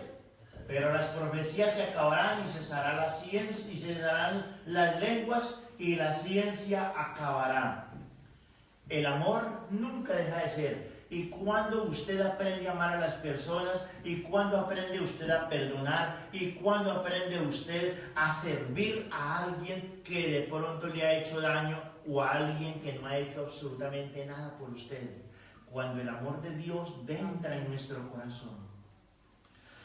pero las profecías se acabarán y cesará la ciencia y cesarán las lenguas y la ciencia acabará. El amor nunca deja de ser. Y cuando usted aprende a amar a las personas, y cuando aprende usted a perdonar, y cuando aprende usted a servir a alguien que de pronto le ha hecho daño, o a alguien que no ha hecho absolutamente nada por usted, cuando el amor de Dios entra en nuestro corazón.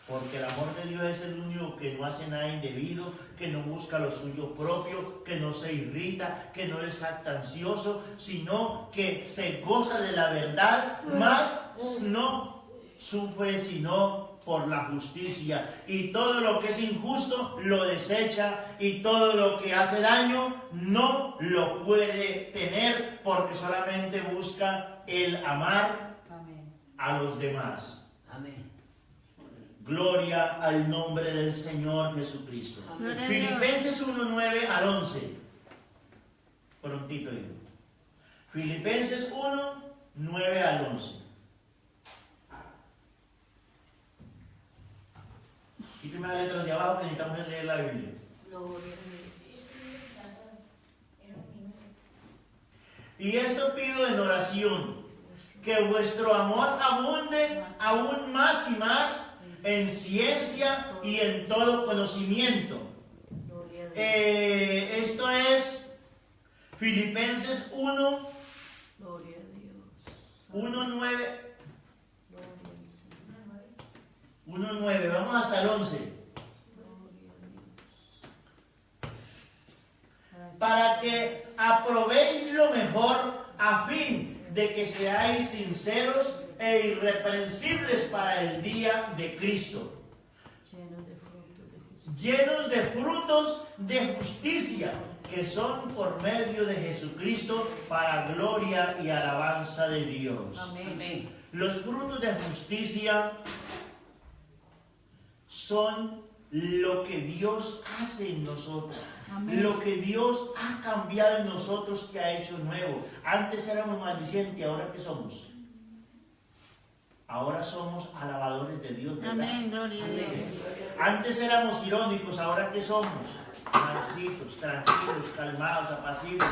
Porque el amor de Dios es el único que no hace nada indebido, que no busca lo suyo propio, que no se irrita, que no es jactancioso, sino que se goza de la verdad, más no sufre sino por la justicia. Y todo lo que es injusto lo desecha, y todo lo que hace daño no lo puede tener, porque solamente busca el amar a los demás. Amén. Gloria al nombre del Señor Jesucristo. Gloria a Dios. Filipenses 1:9 al 11. Prontito yo. Filipenses 1:9 al 11. Quíteme las letras de abajo que necesitamos leer la Biblia. Y esto pido en oración, que vuestro amor abunde aún más y más en ciencia y en todo conocimiento. Esto es Filipenses 1:9. Vamos hasta el 11. Para que aprobéis lo mejor, a fin de que seáis sinceros e irreprensibles para el día de Cristo, llenos de frutos de justicia, que son por medio de Jesucristo, para gloria y alabanza de Dios. Amén. Los frutos de justicia son lo que Dios hace en nosotros. Amén. Lo que Dios ha cambiado en nosotros, que ha hecho nuevo. Antes éramos maldicientes, ¿ahora qué somos? Ahora somos alabadores de Dios, ¿verdad? Amén, gloria a Dios. Antes éramos irónicos, ¿ahora qué somos? Mansitos, tranquilos, calmados, apacibles.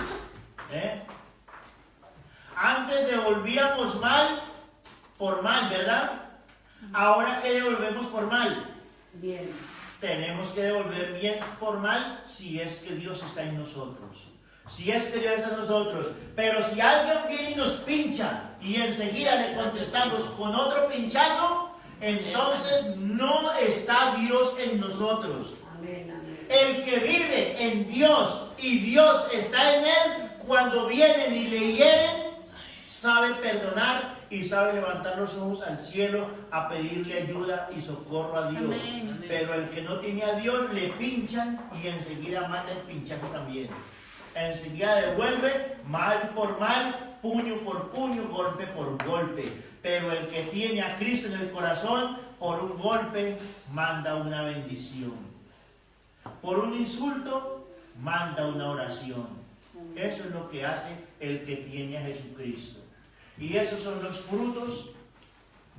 Antes devolvíamos mal por mal, ¿verdad? Ahora, ¿qué devolvemos por mal? Bien. Tenemos que devolver bien por mal si es que Dios está en nosotros. Si es que Dios está en nosotros. Pero si alguien viene y nos pincha y enseguida le contestamos con otro pinchazo, entonces no está Dios en nosotros. Amén, amén. El que vive en Dios y Dios está en él, cuando vienen y le hieren, sabe perdonar y sabe levantar los ojos al cielo a pedirle ayuda y socorro a Dios. Amén. Pero el que no tiene a Dios, le pinchan y enseguida manda el pinchazo también. Enseguida devuelve mal por mal, puño por puño, golpe por golpe. Pero el que tiene a Cristo en el corazón, por un golpe manda una bendición. Por un insulto manda una oración. Eso es lo que hace el que tiene a Jesucristo. Y esos son los frutos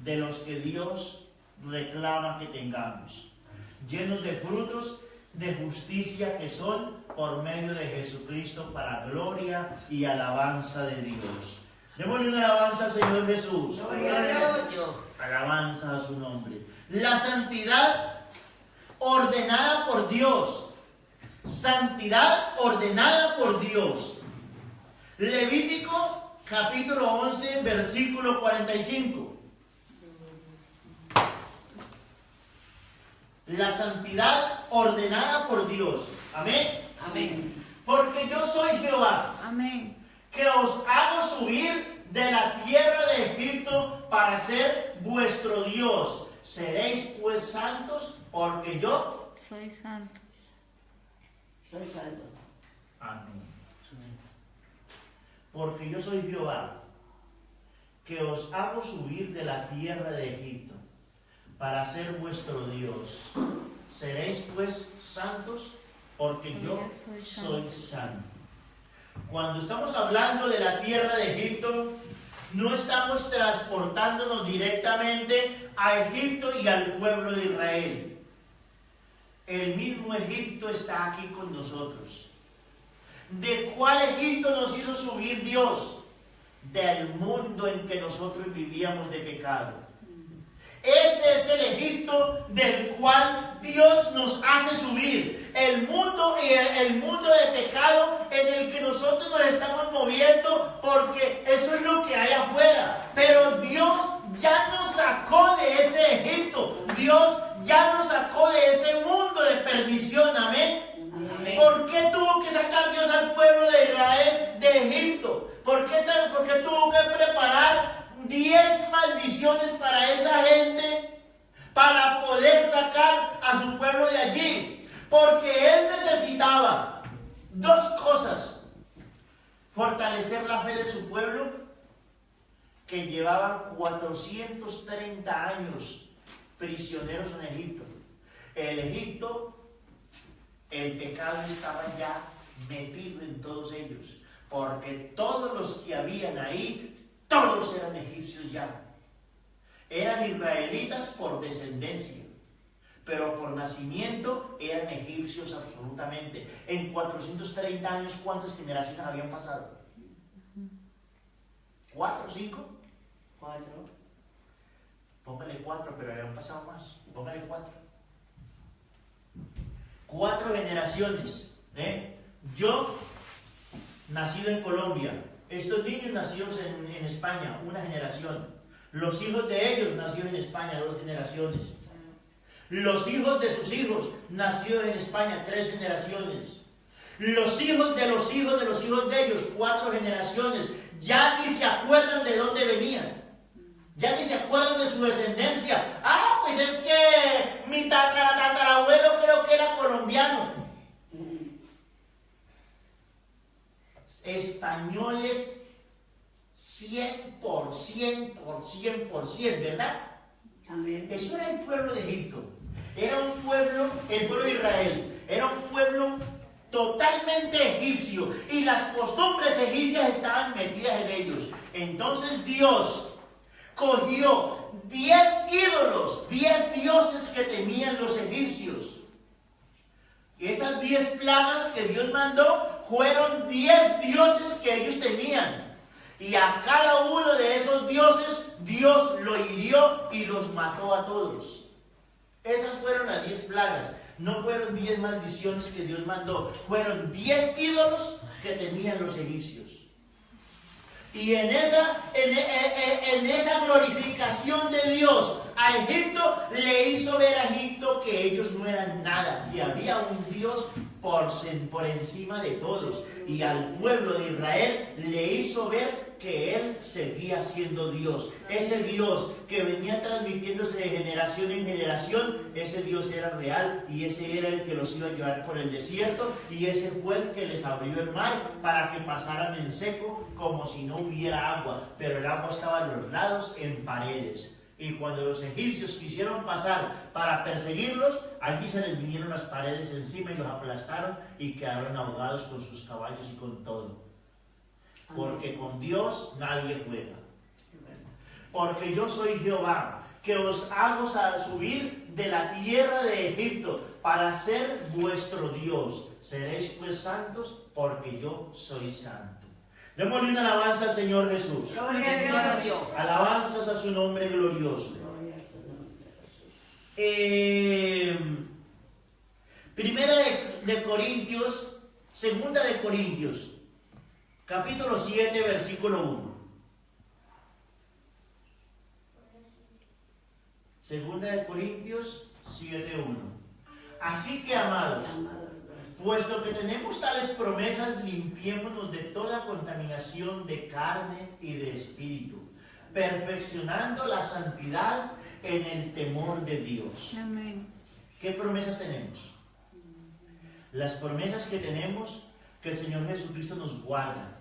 de los que Dios reclama que tengamos. Llenos de frutos de justicia, que son por medio de Jesucristo, para gloria y alabanza de Dios. Démosle una alabanza al Señor Jesús. Gloria a Dios. Alabanza a su nombre. La santidad ordenada por Dios. Santidad ordenada por Dios. Levítico capítulo 11, versículo 45. La santidad ordenada por Dios. Amén. Amén. Porque yo soy Jehová, Amén. que os hago subir de la tierra de Egipto para ser vuestro Dios. Seréis pues santos, porque yo Soy santo. Soy santo. Amén. Porque yo soy Jehová, que os hago subir de la tierra de Egipto para ser vuestro Dios. Seréis pues santos, porque yo soy santo. Cuando estamos hablando de la tierra de Egipto, no estamos transportándonos directamente a Egipto y al pueblo de Israel. El mismo Egipto está aquí con nosotros. ¿De cuál Egipto nos hizo subir Dios? Del mundo en que nosotros vivíamos de pecado. Ese es el Egipto del cual Dios nos hace subir. El mundo de pecado en el que nosotros nos estamos moviendo, porque eso es lo que hay afuera. Pero Dios ya nos sacó de ese Egipto. Dios ya nos sacó de ese mundo de perdición. Amén. Amén. ¿Por qué tuvo que sacar Dios al pueblo de Israel de Egipto? ¿Por qué tuvo que preparar 10 maldiciones para esa gente para poder sacar a su pueblo de allí? Porque Él necesitaba dos cosas: fortalecer la fe de su pueblo, que llevaban 430 años prisioneros en Egipto. El pecado estaba ya metido en todos ellos, porque todos los que habían ahí, todos eran egipcios ya. Eran israelitas por descendencia, pero por nacimiento eran egipcios absolutamente. En 430 años, ¿cuántas generaciones habían pasado? ¿4 o 5? 4. Póngale 4, pero habían pasado más. Póngale 4. 4 generaciones. Yo, nacido en Colombia, estos niños nacidos en España, una generación. Los hijos de ellos nacidos en España, 2 generaciones. Los hijos de sus hijos nacidos en España, 3 generaciones. Los hijos de los hijos de los hijos de ellos, 4 generaciones. Ya ni se acuerdan de dónde venían. Ya ni se acuerdan de su descendencia. Ah, pues es que mi tatarabuelo creo que era colombiano. Españoles 100%, ¿verdad? Amén. Eso era el pueblo de Egipto. Era un pueblo, el pueblo de Israel, era un pueblo totalmente egipcio, y las costumbres egipcias estaban metidas en ellos. Entonces Dios cogió 10 ídolos, 10 dioses que tenían los egipcios. Esas 10 plagas que Dios mandó fueron 10 dioses que ellos tenían. Y a cada uno de esos dioses, Dios lo hirió y los mató a todos. Esas fueron las 10 plagas. No fueron 10 maldiciones que Dios mandó. Fueron 10 ídolos que tenían los egipcios. Y en esa glorificación de Dios a Egipto, le hizo ver a Egipto que ellos no eran nada, que había un Dios por encima de todos. Y al pueblo de Israel le hizo ver que Él seguía siendo Dios. Ese Dios que venía transmitiéndose de generación en generación, ese Dios era real, y ese era el que los iba a llevar por el desierto, y ese fue el que les abrió el mar para que pasaran en seco como si no hubiera agua, pero el agua estaba a los lados en paredes. Y cuando los egipcios quisieron pasar para perseguirlos, allí se les vinieron las paredes encima y los aplastaron y quedaron ahogados con sus caballos y con todo. Porque con Dios nadie juega. Porque yo soy Jehová, que os hago subir de la tierra de Egipto para ser vuestro Dios. Seréis pues santos, porque yo soy santo. Démosle una alabanza al Señor Jesús. Gloria a Dios. Alabanzas a su nombre glorioso. Primera de Corintios, segunda de Corintios, capítulo 7, versículo 1. Segunda de Corintios 7:1. Así que, amados, puesto que tenemos tales promesas, limpiémonos de toda contaminación de carne y de espíritu, perfeccionando la santidad en el temor de Dios. Amén. ¿Qué promesas tenemos? Las promesas que tenemos, que el Señor Jesucristo nos guarda,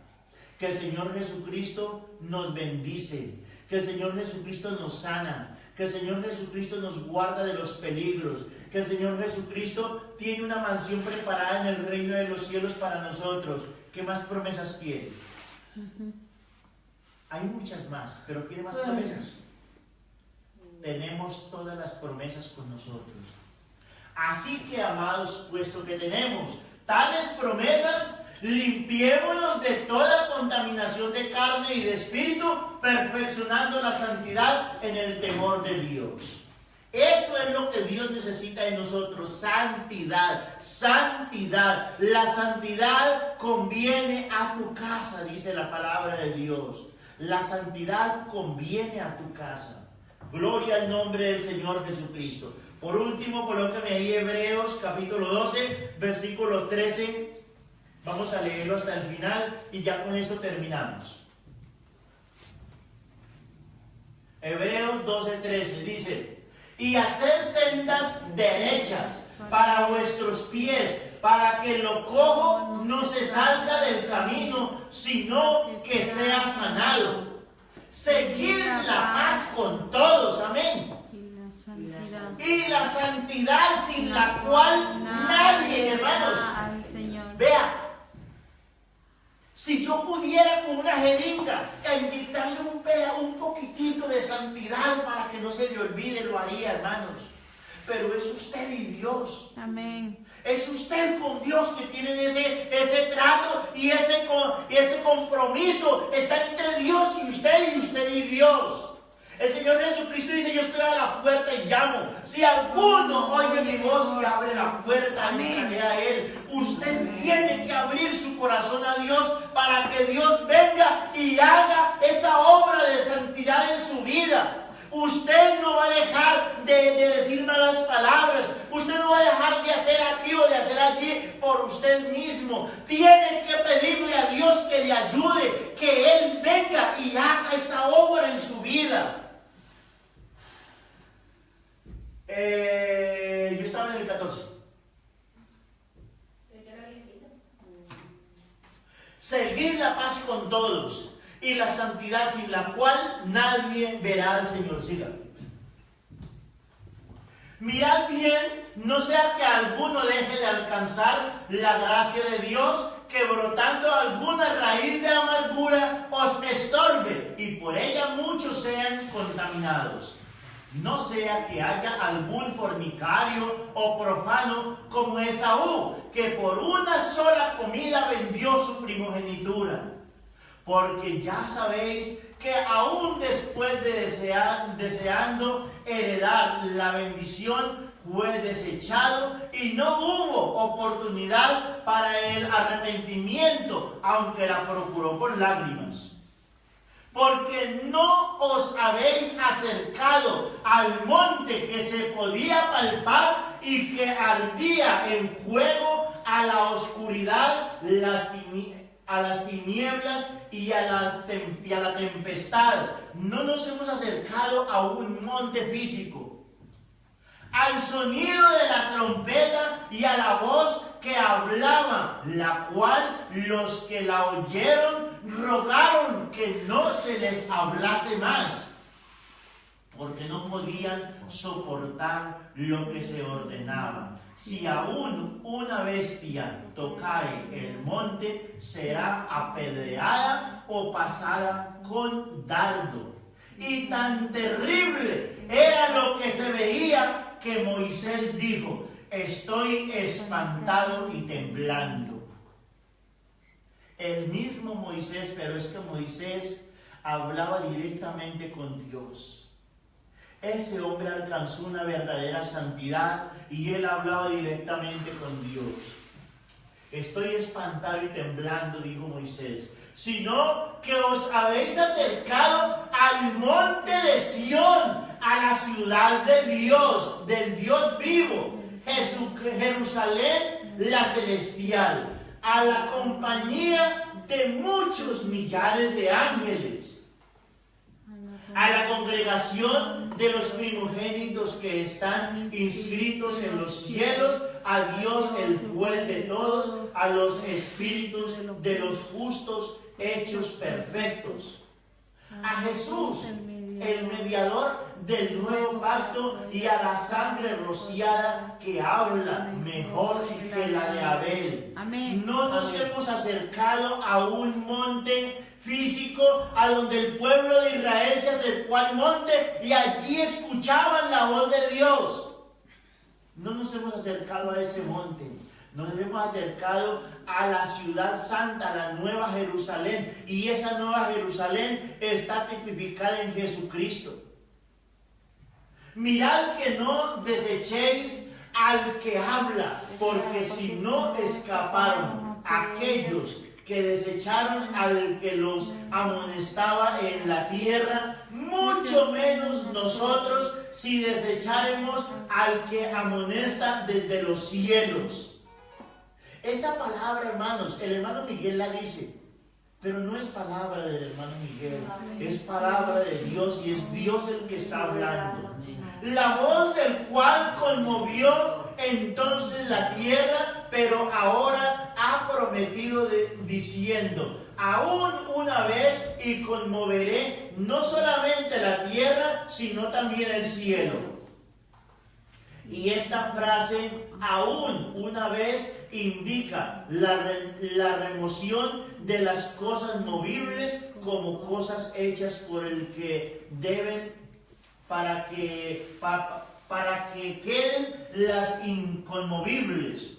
que el Señor Jesucristo nos bendice, que el Señor Jesucristo nos sana, que el Señor Jesucristo nos guarda de los peligros, que el Señor Jesucristo tiene una mansión preparada en el reino de los cielos para nosotros. ¿Qué más promesas quiere? Hay muchas más, pero ¿quiere más promesas? Tenemos todas las promesas con nosotros. Así que, amados, puesto que tenemos tales promesas, limpiémonos de toda contaminación de carne y de espíritu, perfeccionando la santidad en el temor de Dios. Eso es lo que Dios necesita de nosotros, santidad, santidad. La santidad conviene a tu casa, dice la palabra de Dios. La santidad conviene a tu casa. Gloria al nombre del Señor Jesucristo. Por último, colóqueme ahí Hebreos capítulo 12, versículo 13. Vamos a leerlo hasta el final y ya con esto terminamos. Hebreos 12:13 dice: y haced sendas derechas para vuestros pies, para que lo cojo no se salga del camino, sino que sea sanado. Seguid la paz con todos, amén. Y la santidad sin la cual nadie, hermanos, vea, si yo pudiera con una jeringa inyectarle un poquitito de santidad para que no se le olvide, lo haría, hermanos. Pero es usted y Dios. Amén. Es usted con Dios que tienen ese trato y ese compromiso. Está entre Dios y usted y Dios. El Señor Jesucristo dice: yo estoy a la puerta y llamo. Si alguno oye mi voz y abre la puerta, entraré a Él. Usted tiene que abrir su corazón a Dios para que Dios venga y haga esa obra de santidad en su vida. Usted no va a dejar de decir malas palabras. Usted no va a dejar de hacer aquí o de hacer allí por usted mismo. Tiene que pedirle a Dios que le ayude, que Él venga y haga esa obra en su vida. Yo estaba en el 14. Seguid la paz con todos y la santidad sin la cual nadie verá al Señor. Siga. Mirad bien, no sea que alguno deje de alcanzar la gracia de Dios, que brotando alguna raíz de amargura os estorbe y por ella muchos sean contaminados. No sea que haya algún fornicario o profano como Esaú, que por una sola comida vendió su primogenitura. Porque ya sabéis que aún después de deseando heredar la bendición, fue desechado y no hubo oportunidad para el arrepentimiento, aunque la procuró con lágrimas. Porque no os habéis acercado al monte que se podía palpar y que ardía en fuego, a la oscuridad, a las tinieblas y a la tempestad. No nos hemos acercado a un monte físico, al sonido de la trompeta y a la voz que hablaba, la cual los que la oyeron rogaron que no se les hablase más, porque no podían soportar lo que se ordenaba. Si aún una bestia tocare el monte, será apedreada o pasada con dardo. Y tan terrible era lo que se veía que Moisés dijo: estoy espantado y temblando. El mismo Moisés, pero es que Moisés hablaba directamente con Dios. Ese hombre alcanzó una verdadera santidad y él hablaba directamente con Dios. Estoy espantado y temblando, dijo Moisés, sino que os habéis acercado al monte de Sión, a la ciudad de Dios, del Dios vivo, Jerusalén la celestial, a la compañía de muchos millares de ángeles, a la congregación de los primogénitos que están inscritos en los cielos, a Dios el juez de todos, a los espíritus de los justos hechos perfectos, a Jesús, el mediador del nuevo pacto, y a la sangre rociada que habla mejor que la de Abel. Amén. No nos hemos acercado a un monte físico a donde el pueblo de Israel se acercó al monte y allí escuchaban la voz de Dios. No nos hemos acercado a ese monte. Nos hemos acercado a la ciudad santa, a la nueva Jerusalén, y esa nueva Jerusalén está tipificada en Jesucristo. Mirad que no desechéis al que habla, porque si no escaparon aquellos que desecharon al que los amonestaba en la tierra, mucho menos nosotros si desecharemos al que amonesta desde los cielos. Esta palabra, hermanos, el hermano Miguel la dice, pero no es palabra del hermano Miguel, es palabra de Dios, y es Dios el que está hablando. La voz del cual conmovió entonces la tierra, pero ahora ha prometido diciendo, aún una vez y conmoveré no solamente la tierra, sino también el cielo. Y esta frase, aún una vez, indica la remoción de las cosas movibles como cosas hechas por el que deben para que queden las inconmovibles.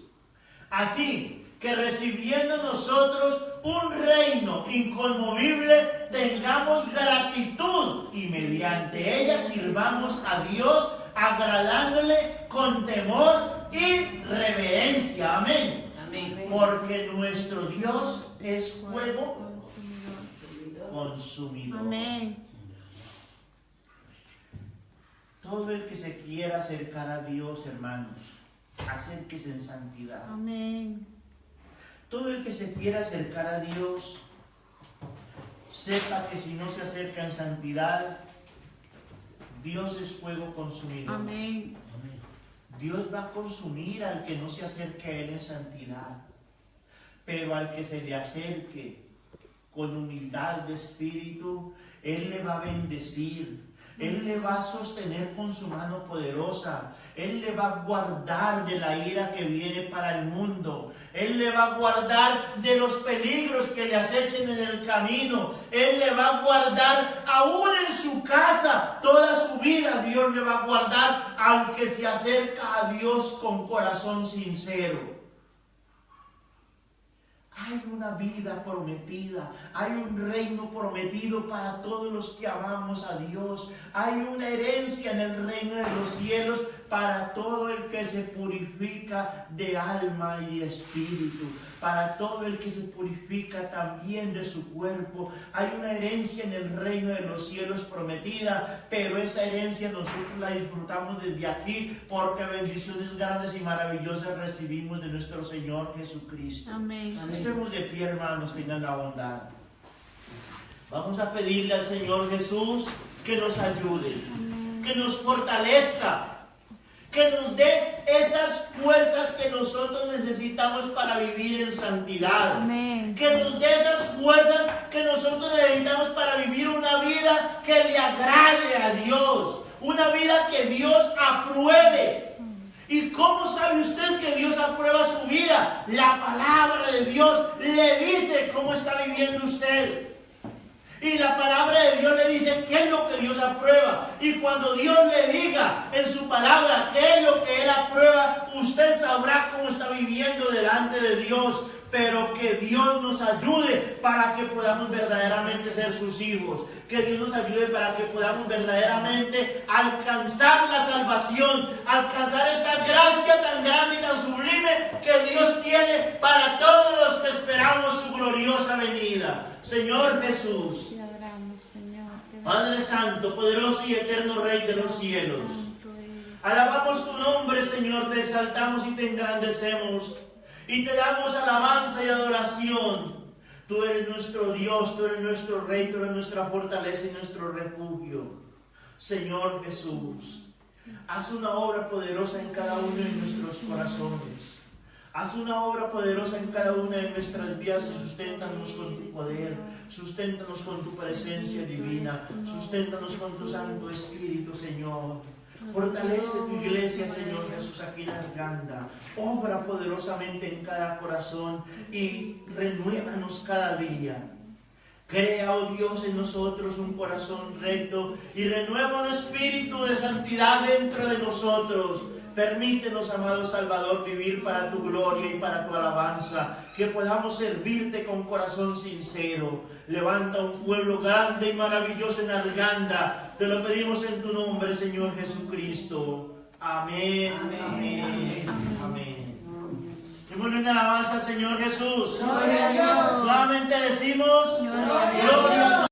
Así que recibiendo nosotros un reino inconmovible, tengamos gratitud y mediante ella sirvamos a Dios, agradándole con temor y reverencia. Amén. Amén. Porque nuestro Dios es fuego consumidor. Amén. Todo el que se quiera acercar a Dios, hermanos, acérquese en santidad. Amén. Todo el que se quiera acercar a Dios, sepa que si no se acerca en santidad, Dios es fuego consumidor. Amén. Dios va a consumir al que no se acerque a Él en santidad. Pero al que se le acerque con humildad de espíritu, Él le va a bendecir. Él le va a sostener con su mano poderosa. Él le va a guardar de la ira que viene para el mundo. Él le va a guardar de los peligros que le acechen en el camino. Él le va a guardar aún en su casa. Toda su vida Dios le va a guardar, aunque se acerca a Dios con corazón sincero. Hay una vida prometida, hay un reino prometido para todos los que amamos a Dios. Hay una herencia en el reino de los cielos para todo el que se purifica de alma y espíritu, para todo el que se purifica también de su cuerpo. Hay una herencia en el reino de los cielos prometida, pero esa herencia nosotros la disfrutamos desde aquí, porque bendiciones grandes y maravillosas recibimos de nuestro Señor Jesucristo. Amén. Estemos de pie, hermanos, tengan la bondad. Vamos a pedirle al Señor Jesús que nos ayude, que nos fortalezca, que nos dé esas fuerzas que nosotros necesitamos para vivir en santidad. Amén. Que nos dé esas fuerzas que nosotros necesitamos para vivir una vida que le agrade a Dios, una vida que Dios apruebe. ¿Y cómo sabe usted que Dios aprueba su vida? La palabra de Dios le dice cómo está viviendo usted. Y la palabra de Dios le dice qué es lo que Dios aprueba. Y cuando Dios le diga en su palabra qué es lo que Él aprueba, usted sabrá cómo está viviendo delante de Dios. Pero que Dios nos ayude para que podamos verdaderamente ser sus hijos. Que Dios nos ayude para que podamos verdaderamente alcanzar la salvación, alcanzar esa gracia tan grande y tan sublime que Dios tiene para todos los que esperamos su gloriosa venida. Señor Jesús, Te adoramos, Señor. Padre Santo, poderoso y eterno Rey de los cielos, alabamos tu nombre, Señor, te exaltamos y te engrandecemos. Y te damos alabanza y adoración, Tú eres nuestro Dios, tú eres nuestro Rey, tú eres nuestra fortaleza y nuestro refugio. Señor Jesús, haz una obra poderosa en cada uno de nuestros corazones. Haz una obra poderosa en cada una de nuestras vidas y susténtanos con tu poder, susténtanos con tu presencia divina, susténtanos con tu Santo Espíritu, Señor. Fortalece tu iglesia, Señor Jesús, aquí en Arganda. Obra poderosamente en cada corazón y renuévanos cada día. Crea, oh Dios, en nosotros un corazón recto y renueva un espíritu de santidad dentro de nosotros. Permítenos, amado Salvador, vivir para tu gloria y para tu alabanza, que podamos servirte con corazón sincero. Levanta un pueblo grande y maravilloso en Arganda. Te lo pedimos en tu nombre, Señor Jesucristo. Amén, amén, amén. Démosle una alabanza al Señor Jesús. Gloria a Dios. Solamente decimos, Gloria a Dios. gloria a Dios.